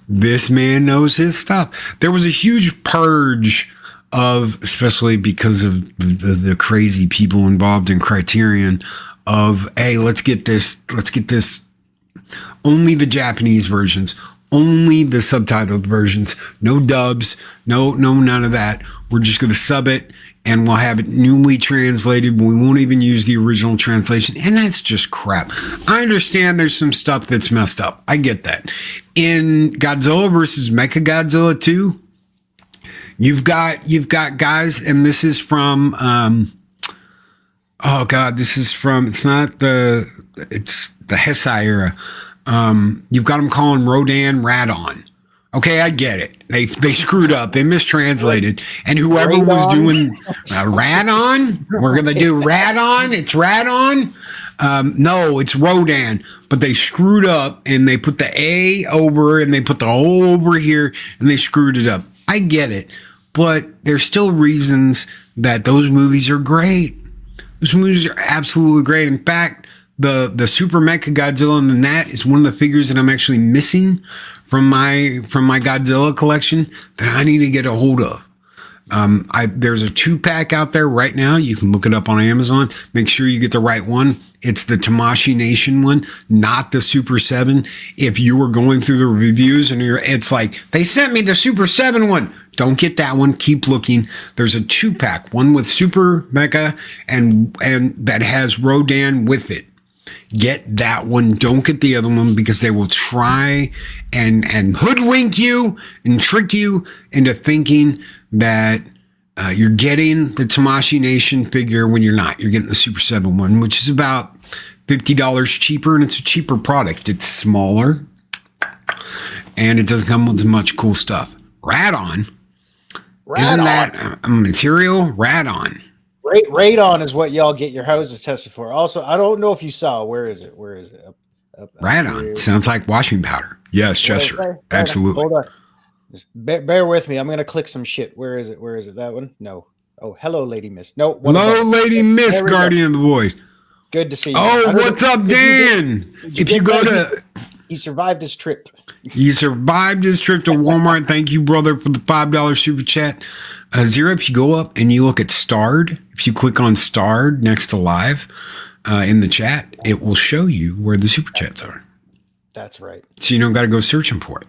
This man knows his stuff. There was a huge purge of, especially because of the crazy people involved in Criterion, of, hey, let's get this only the Japanese versions, only the subtitled versions, no dubs, no none of that. We're just going to sub it and we'll have it newly translated. We won't even use the original translation. And that's just crap. I understand there's some stuff that's messed up. I get that. In Godzilla versus Mechagodzilla 2, you've got guys, and this is from, it's the Heisei era. You've got them calling Rodan Radon. Okay, I get it. They screwed up. They mistranslated. And whoever was doing Radon, we're going to do Radon. It's Radon. No, it's Rodan. But they screwed up and they put the A over and they put the O over here and they screwed it up. I get it. But there's still reasons that those movies are great. Those movies are absolutely great. In fact, the Super Mecha Godzilla and the Gnat is one of the figures that I'm actually missing from my Godzilla collection that I need to get a hold of. There's a 2-pack out there right now. You can look it up on Amazon. Make sure you get the right one. It's the Tamashii Nation one, not the Super 7. If you were going through the reviews and it's like, they sent me the Super 7 one. Don't get that one. Keep looking. There's a 2-pack, one with Super Mecha and that has Rodan with it. Get that one. Don't get the other one because they will try and hoodwink you and trick you into thinking that you're getting the Tamashii Nation figure when you're not. You're getting the Super 7 one, which is about $50 cheaper, and it's a cheaper product. It's smaller, and it doesn't come with as much cool stuff. Radon. Isn't that a material? Radon. Radon is what y'all get your houses tested for. Also, I don't know if you saw. Where is it? Up Radon. here. Sounds like washing powder. Yes, Chester. Right. Absolutely. Hold on. Just bear with me. I'm going to click some shit. Where is it? That one? No. Oh, hello, Lady Miss. No. Hello, Lady Miss, Guardian of the Void. Good to see you. Oh, what's up, Dan? If you go to... He survived his trip. He survived his trip to Walmart. Thank you, brother, for the $5 super chat. Zero, if you go up and you look at starred, if you click on starred next to live in the chat, it will show you where the super chats are. That's right. So you don't got to go searching for it.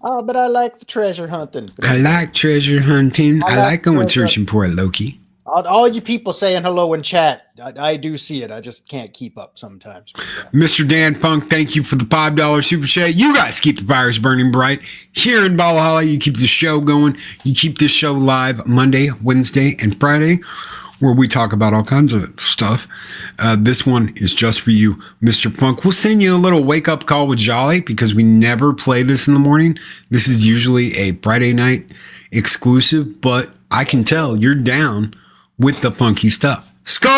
Oh, but I like the treasure hunting. I like treasure hunting. I like going searching for it, Loki. All you people saying hello in chat, I do see it. I just can't keep up sometimes. Mr. Dan Funk, thank you for the $5 super chat. You guys keep the fires burning bright. Here in Valhalla, you keep the show going. You keep this show live Monday, Wednesday, and Friday, where we talk about all kinds of stuff. This one is just for you, Mr. Funk. We'll send you a little wake-up call with Jolly because we never play this in the morning. This is usually a Friday night exclusive, but I can tell you're down with the funky stuff. Skull!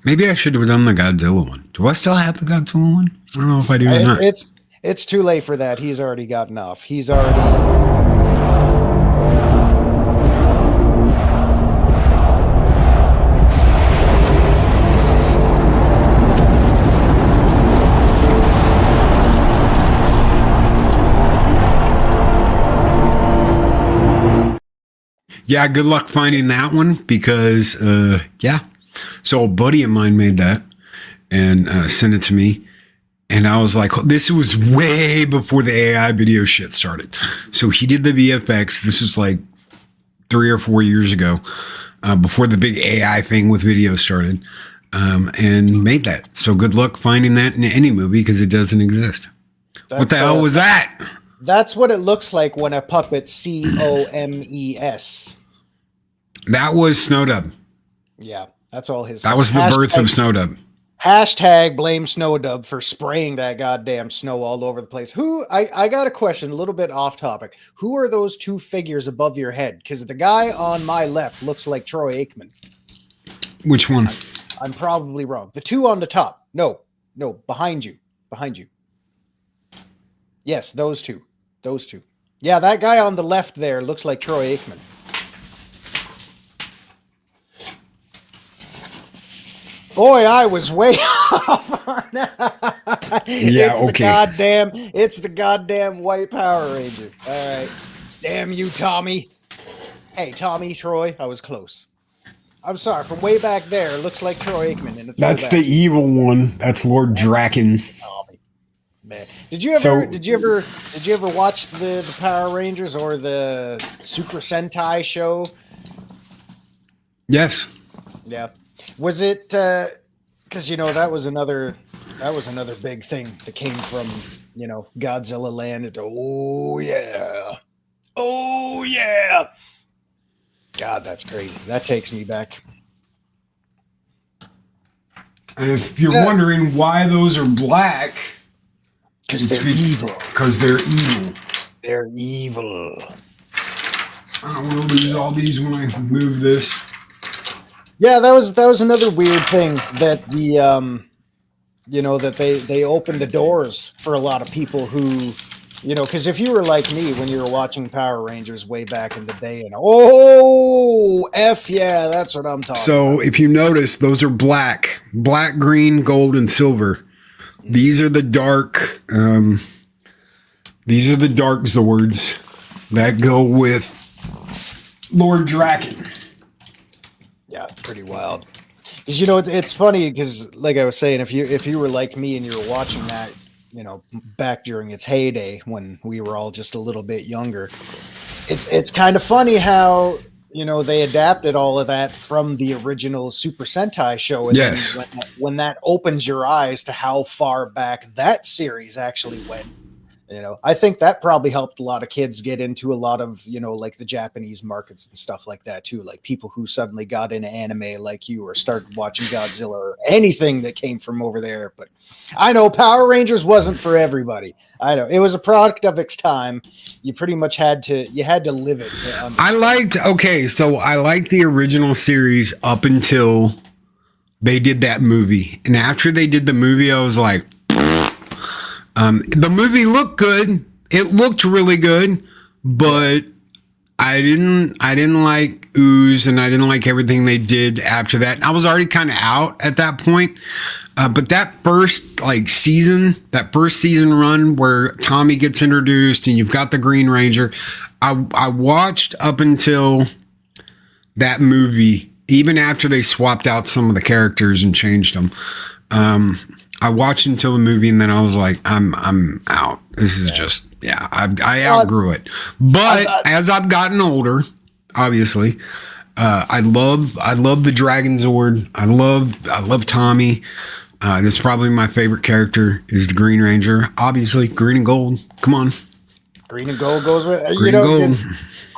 Maybe I should have done the Godzilla one. Do I still have the Godzilla one? I don't know if I do or not. It's too late for that. He's already gotten off. He's already... Yeah, good luck finding that one because, yeah. So a buddy of mine made that and sent it to me. And I was like, this was way before the AI video shit started. So he did the VFX. This was like 3 or 4 years ago, before the big AI thing with video started, and made that. So good luck finding that in any movie because it doesn't exist. What the hell was that? That's what it looks like when a puppet COMES. That was Snowdub. Yeah, that's all his. That was the birth of Snowdub. Hashtag blame Snowdub for spraying that goddamn snow all over the place. I got a question, a little bit off topic. Who are those two figures above your head? Because the guy on my left looks like Troy Aikman. Which one? I'm probably wrong. The two on the top. No, behind you. Yes, those two. Yeah, that guy on the left there looks like Troy Aikman. Boy, I was way off on that. Yeah, It's the goddamn white Power Ranger. All right. Damn you, Tommy. Hey, Tommy, Troy, I was close. I'm sorry, from way back there, it looks like Troy Aikman. And That's the evil one. That's Lord Draken. Tommy. Man. Did you ever watch the Power Rangers or the Super Sentai show? Yes. Yeah. Was it because that was another That was another big thing that came from, Godzilla land. Oh yeah. God, that's crazy. That takes me back. And if you're wondering why those are black, because they're evil. Because they're evil. They're evil. I don't want to lose all these when I move this. Yeah, that was another weird thing that that they opened the doors for a lot of people who, because if you were like me when you were watching Power Rangers way back in the day, and yeah, that's what I'm talking about. So if you notice, those are black, green, gold, and silver. These are the dark. These are the dark Zords that go with Lord Draken. Yeah, pretty wild. Because it's funny because, like I was saying, if you were like me and you were watching that, back during its heyday when we were all just a little bit younger, it's kind of funny how they adapted all of that from the original Super Sentai show. And yes. Then when that opens your eyes to how far back that series actually went. I think that probably helped a lot of kids get into a lot of, like the Japanese markets and stuff like that too. Like people who suddenly got into anime like you or started watching Godzilla or anything that came from over there. But I know Power Rangers wasn't for everybody. I know it was a product of its time. You pretty much had to live it. I liked the original series up until they did that movie. And after they did the movie, I was like, the movie looked good. It looked really good, but I didn't like Ooze, and I didn't like everything they did after that. I was already kind of out at that point. But that first season run where Tommy gets introduced and you've got the Green Ranger, I watched up until that movie, even after they swapped out some of the characters and changed them. I watched until the movie, and then I was like, I'm out. This is just, I outgrew it. But as I've gotten older, obviously, I love the Dragon Zord. I love Tommy. This is probably my favorite character is the Green Ranger. Obviously, green and gold. Come on. Green and gold goes with green and gold.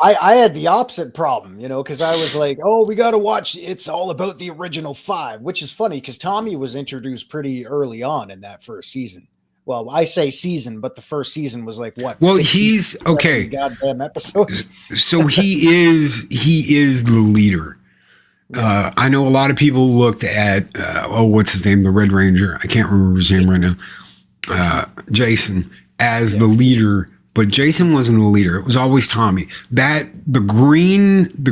I had the opposite problem, because I was like, we got to watch. It's all about the original 5, which is funny because Tommy was introduced pretty early on in that first season. Well, I say season, but the first season was like what? Well, he's okay. Goddamn episodes. So he is the leader. I know a lot of people looked at what's his name, the Red Ranger. I can't remember his name right now. Jason as the leader. But Jason wasn't the leader. It was always Tommy. The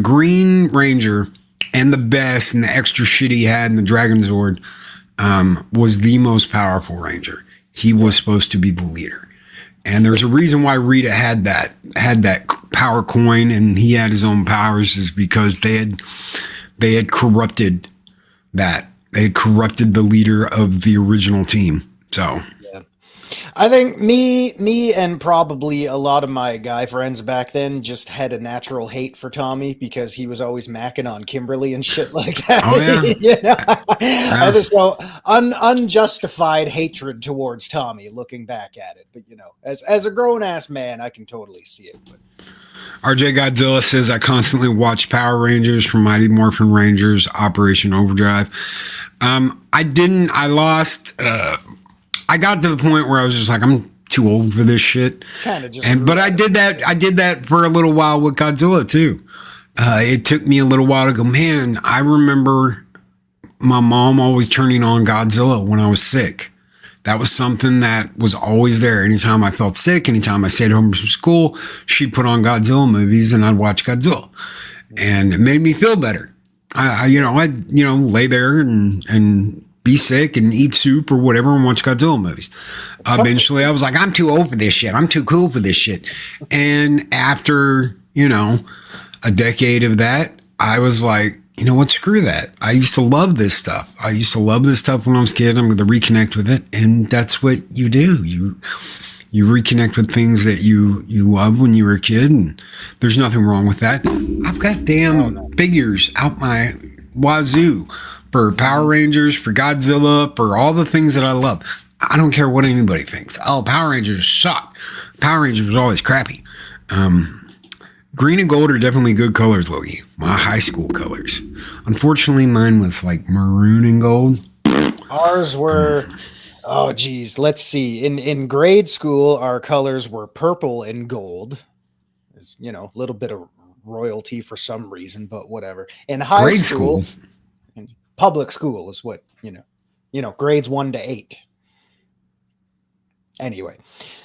Green Ranger and the best and the extra shit he had in the Dragon Zord was the most powerful Ranger. He was supposed to be the leader. And there's a reason why Rita had that power coin and he had his own powers is because they had corrupted that. They had corrupted the leader of the original team. So I think me and probably a lot of my guy friends back then just had a natural hate for Tommy because he was always macking on Kimberly and shit like that. Oh, yeah. So unjustified hatred towards Tommy looking back at it. But, as a grown-ass man, I can totally see it. But. RJ Godzilla says, I constantly watch Power Rangers from Mighty Morphin Rangers, Operation Overdrive. I got to the point where I was just like, I'm too old for this shit. But I did that for a little while with Godzilla too. It took me a little while to go, man, I remember my mom always turning on Godzilla when I was sick. That was something that was always there. Anytime I felt sick, anytime I stayed home from school, she'd put on Godzilla movies and I'd watch Godzilla. And it made me feel better. I'd lay there and be sick and eat soup or whatever and watch Godzilla movies. Eventually I was like, I'm too old for this shit. I'm too cool for this shit. And after, a decade of that, I was like, you know what? Screw that. I used to love this stuff. When I was a kid. I'm going to reconnect with it. And that's what you do. You reconnect with things that you love when you were a kid. And there's nothing wrong with that. I've got damn figures out my wazoo. for Power Rangers, for Godzilla, for all the things that I love. I don't care what anybody thinks. Oh, Power Rangers suck. Power Rangers was always crappy. Green and gold are definitely good colors, Loki. My high school colors. Unfortunately, mine was like maroon and gold. Ours were, oh geez, let's see. In grade school, our colors were purple and gold. It's, you know, a little bit of royalty for some reason, but whatever. In high Grade school, public school is what, grades 1 to 8. Anyway,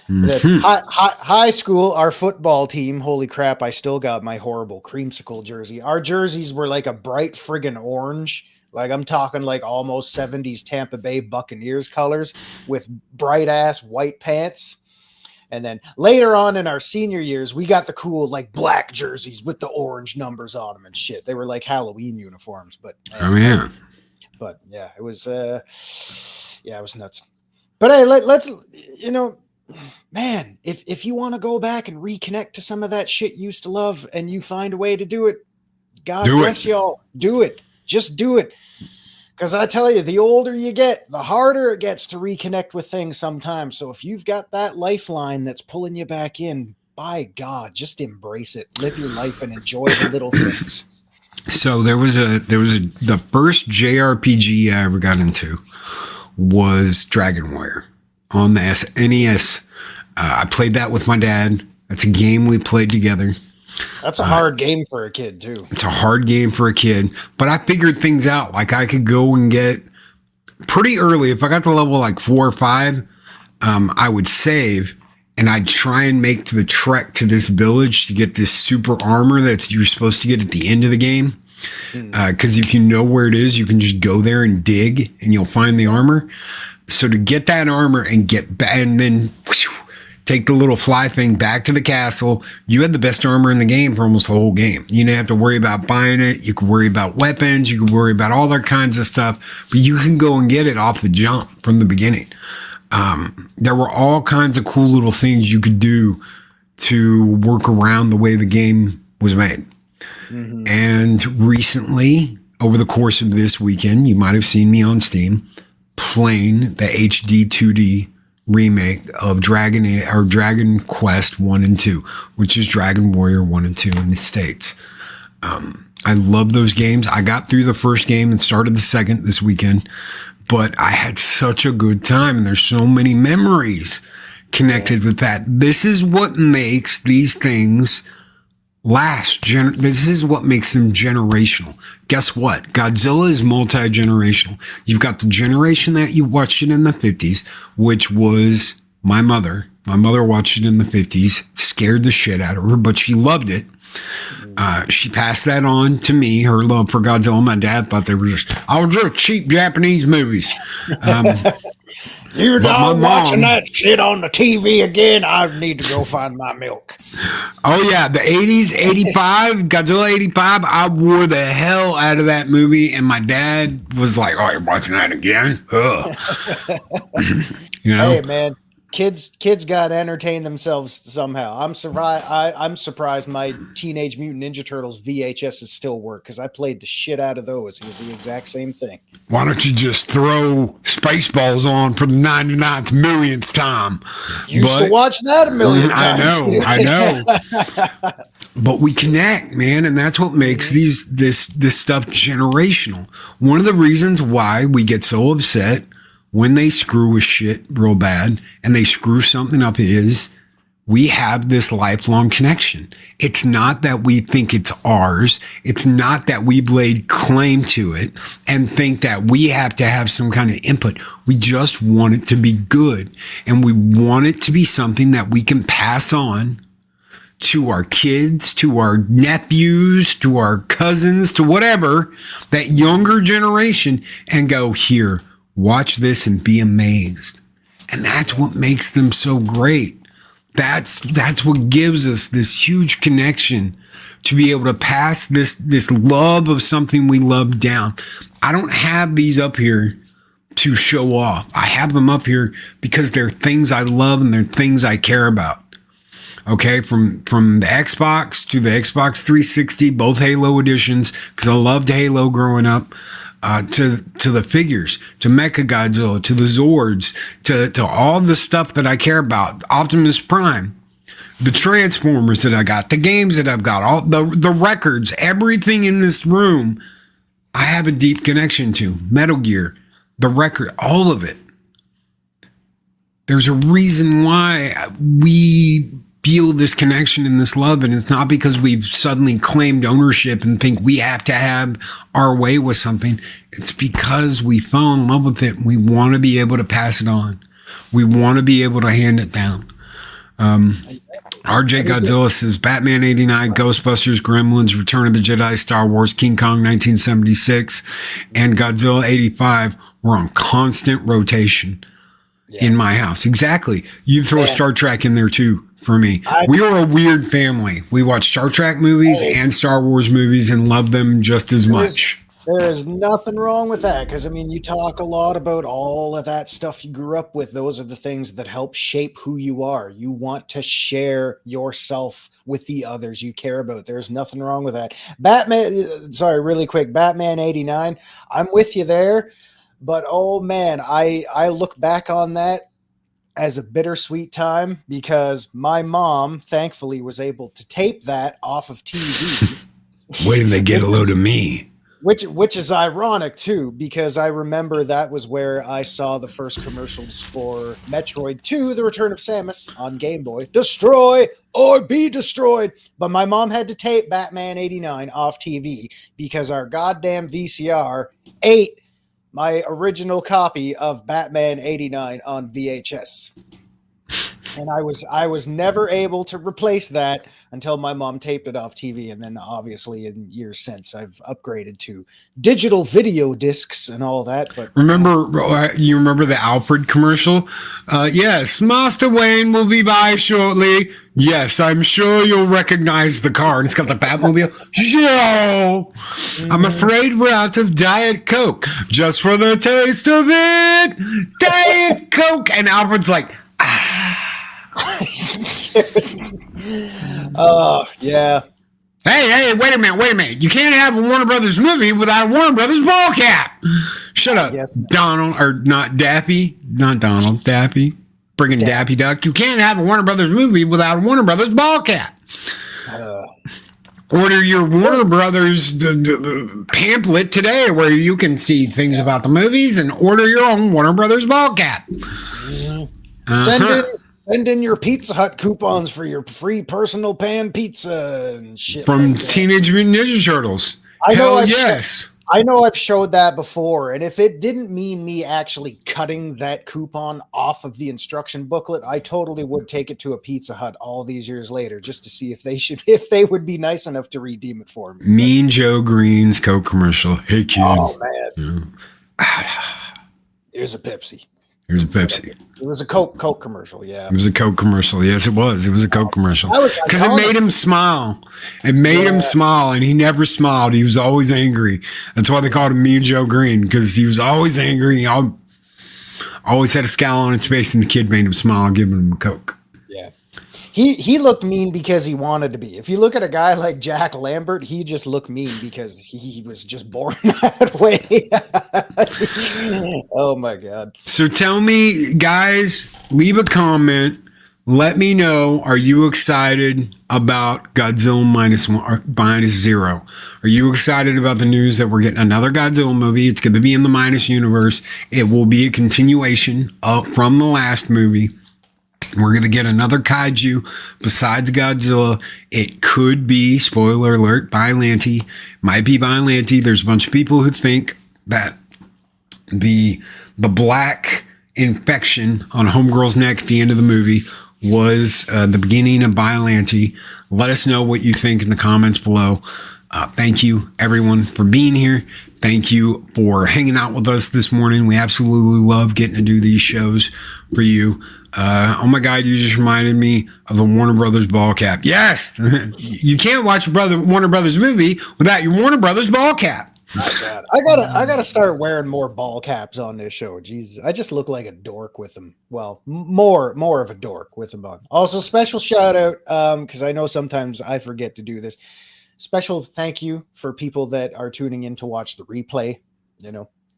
high school, our football team, holy crap, I still got my horrible creamsicle jersey. Our jerseys were like a bright friggin' orange. Like I'm talking like almost 70s Tampa Bay Buccaneers colors with bright ass white pants. And then later on in our senior years, we got the cool like black jerseys with the orange numbers on them and shit. They were like Halloween uniforms, but yeah. But yeah, it was it was nuts. But hey, let's man, if you want to go back and reconnect to some of that shit you used to love and you find a way to do it, God bless y'all. Do it. Just do it. Because I tell you, the older you get, the harder it gets to reconnect with things sometimes. So if you've got that lifeline that's pulling you back in, by God, just embrace it. Live your life and enjoy the little things. So the first JRPG I ever got into was Dragon Warrior on the NES. I played that with my dad. That's a game we played together. That's a hard game for a kid too. It's a hard game for a kid, but I figured things out. Like I could go and get pretty early. If I got to level like 4 or 5, I would save and I'd try and make the trek to this village to get this super armor you're supposed to get at the end of the game. Because if you know where it is, you can just go there and dig and you'll find the armor. So to get that armor and get back and then take the little fly thing back to the castle, you had the best armor in the game for almost the whole game. You didn't have to worry about buying it. You could worry about weapons. You could worry about all that kinds of stuff, but you can go and get it off the jump from the beginning. There were all kinds of cool little things you could do to work around the way the game was made. Mm-hmm. And recently, over the course of this weekend, you might have seen me on Steam playing the HD 2D remake of Dragon Quest 1 and 2, which is Dragon Warrior 1 and 2 in the States. I love those games. I got through the first game and started the second this weekend, but I had such a good time and there's so many memories connected with that. This is what makes these things last. This is what makes them generational. Guess what? Godzilla is multi-generational. You've got the generation that you watched it in the 50s, which was my mother. My mother watched it in the 50s, scared the shit out of her, but she loved it. She passed that on to me, her love for Godzilla. My dad thought they were just cheap Japanese movies. You're not watching that shit on the TV again. I need to go find my milk. Oh, yeah. The 80s, 85, Godzilla 85. I wore the hell out of that movie. And my dad was like, oh, you're watching that again? You know? Hey, man. Kids got to entertain themselves somehow. I'm surprised my Teenage Mutant Ninja Turtles VHSs still work because I played the shit out of those. It was the exact same thing. Why don't you just throw Spaceballs on for the 99th millionth time? Used to watch that a million times. I know. But we connect, man, and that's what makes this stuff generational. One of the reasons why we get so upset when they screw with shit real bad and they screw something up is we have this lifelong connection. It's not that we think it's ours. It's not that we laid claim to it and think that we have to have some kind of input. We just want it to be good. And we want it to be something that we can pass on to our kids, to our nephews, to our cousins, to whatever, that younger generation, and go, here, watch this and be amazed. And that's what makes them so great. That's what gives us this huge connection to be able to pass this love of something we love down. I don't have these up here to show off. I have them up here because they're things I love and they're things I care about. Okay, from the Xbox to the Xbox 360, both Halo editions, because I loved Halo growing up. to the figures, to Mechagodzilla, to the Zords, to all the stuff that I care about, Optimus Prime, the Transformers that I got, the games that I've got, all the records, everything in this room, I have a deep connection to. Metal Gear, the record, all of it. There's a reason why we feel this connection and this love, and it's not because we've suddenly claimed ownership and think we have to have our way with something. It's because we fell in love with it and we want to be able to pass it on. We want to be able to hand it down. RJ Godzilla says Batman 89, Ghostbusters, Gremlins, Return of the Jedi, Star Wars, King Kong 1976, and Godzilla 85 were on constant rotation in my house. Exactly. You throw Star Trek in there too. For me, we are a weird family. We watch Star Trek movies and Star Wars movies and love them just as much. There is nothing wrong with that, because I mean, you talk a lot about all of that stuff you grew up with. Those are the things that help shape who you are. You want to share yourself with the others you care about. There's nothing wrong with that. Really quick, Batman 89. I'm with you there, but oh man, I look back on that as a bittersweet time, because my mom thankfully was able to tape that off of TV. Wait till they get a load of me. Which is ironic too, because I remember that was where I saw the first commercials for Metroid 2: The Return of Samus on Game Boy. Destroy or be destroyed. But my mom had to tape Batman 89 off TV because our goddamn VCR ate my original copy of Batman 89 on VHS. And I was never able to replace that until my mom taped it off TV. And then obviously in years since, I've upgraded to digital video discs and all that. But you remember the Alfred commercial? Yes, Master Wayne will be by shortly. Yes, I'm sure you'll recognize the car. And it's got the Batmobile. Yo, I'm afraid we're out of Diet Coke. Just for the taste of it, Diet Coke. And Alfred's like, oh yeah. Hey, wait a minute. You can't have a Warner Brothers movie without a Warner Brothers ball cap. Shut up, Donald, or not Daffy, not Donald, Daffy. Bringing Daffy Duck. You can't have a Warner Brothers movie without a Warner Brothers ball cap. Order your Warner Brothers pamphlet today where you can see things about the movies and order your own Warner Brothers ball cap. Send in your Pizza Hut coupons for your free personal pan pizza and shit. From Teenage Mutant Ninja Turtles. I know I've showed that before, and if it didn't mean me actually cutting that coupon off of the instruction booklet, I totally would take it to a Pizza Hut all these years later just to see if they would be nice enough to redeem it for me. Mean Joe Green's Coke commercial. Hey kid. Oh man. Yeah. Here's a Pepsi. Here's a Pepsi. It was a Coke commercial, yeah. It was a Coke commercial. Yes, it was. It was a Coke commercial. Because it made him smile. It made him smile, and he never smiled. He was always angry. That's why they called him Mean Joe Green, because he was always angry. He always had a scowl on his face, and the kid made him smile, giving him a Coke. Yeah. He looked mean because he wanted to be. If you look at a guy like Jack Lambert, he just looked mean because he was just born that way. Oh my God. So tell me, guys, leave a comment. Let me know, are you excited about Godzilla -0? Are you excited about the news that we're getting another Godzilla movie? It's going to be in the Minus universe. It will be a continuation from the last movie. We're going to get another kaiju besides Godzilla. It could be, spoiler alert, Biollante. Might be Biollante. There's a bunch of people who think that the black infection on Homegirl's neck at the end of the movie was the beginning of Biollante. Let us know what you think in the comments below. Thank you, everyone, for being here. Thank you for hanging out with us this morning. We absolutely love getting to do these shows for you. Oh my God, you just reminded me of the Warner Brothers ball cap. Yes, you can't watch a Warner Brothers movie without your Warner Brothers ball cap. Oh God. I gotta start wearing more ball caps on this show. Jesus, I just look like a dork with them. Well, more of a dork with them on. Also, special shout out, because I know sometimes I forget to do this. Special thank you for people that are tuning in to watch the replay.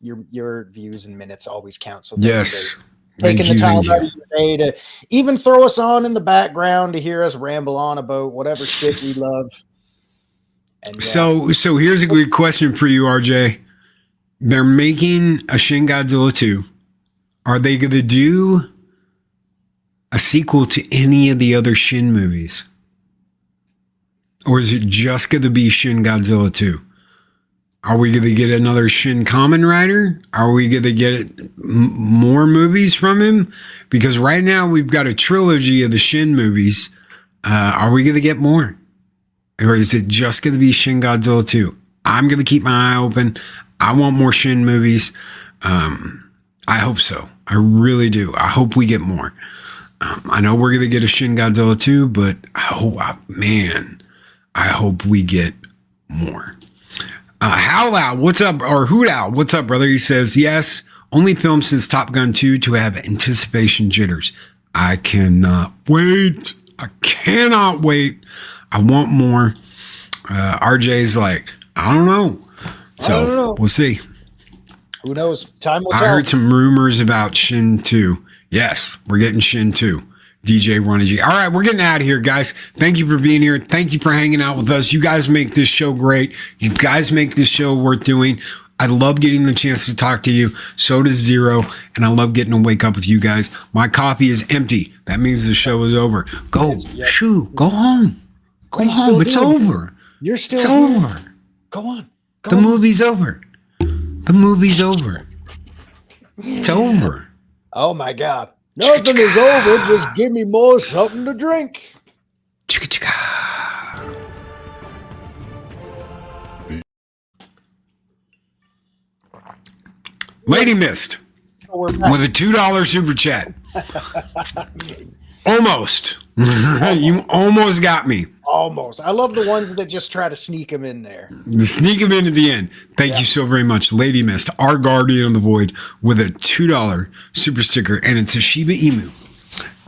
your views and minutes always count. So Yes. taking the time out of your day to even throw us on in the background to hear us ramble on about whatever shit we love. And So here's a good question for you, RJ. They're making a Shin Godzilla 2. Are they going to do a sequel to any of the other Shin movies? Or is it just going to be Shin Godzilla 2? Are we going to get another Shin Kamen Rider? Are we going to get more movies from him? Because right now we've got a trilogy of the Shin movies. Are we going to get more? Or is it just going to be Shin Godzilla 2? I'm going to keep my eye open. I want more Shin movies. I hope so. I really do. I hope we get more. I know we're going to get a Shin Godzilla 2, but I hope we get more. Howl Out, what's up? Or Hoot Out, what's up, brother? He says, yes, only film since Top Gun 2 to have anticipation jitters. I cannot wait. I cannot wait. I want more. RJ's like, I don't know. So we'll see. Who knows? Time will tell. I heard some rumors about Shin 2. Yes, we're getting Shin 2. DJ Ronnie G. All right, we're getting out of here, guys. Thank you for being here. Thank you for hanging out with us. You guys make this show great. You guys make this show worth doing. I love getting the chance to talk to you. So does Zero. And I love getting to wake up with you guys. My coffee is empty. That means the show is over. Go. Go home. Go home. It's over. You're still It's here. over. Go on. The movie's over. The movie's over. It's over. Oh my God. Nothing is over. Just give me more something to drink. Chicka chicka. Lady Mist with a $2 super chat. Almost. You almost got me. Almost. I love the ones that just try to sneak them in there. Sneak them in at the end. Thank you so very much, Lady Mist, our guardian of the void, with a $2 super sticker, and it's a Shiba Inu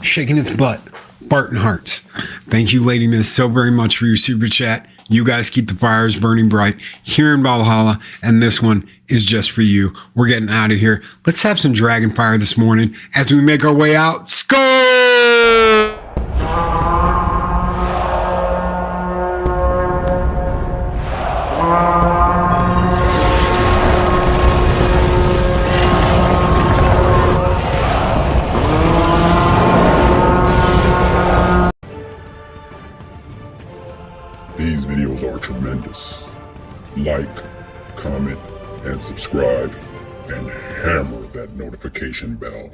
shaking its butt, Barton Hearts. Thank you, Lady Mist, so very much for your super chat. You guys keep the fires burning bright here in Valhalla, and this one is just for you. We're getting out of here. Let's have some dragon fire this morning as we make our way out. Skull! These videos are tremendous. Like, comment, and subscribe, and hammer that notification bell.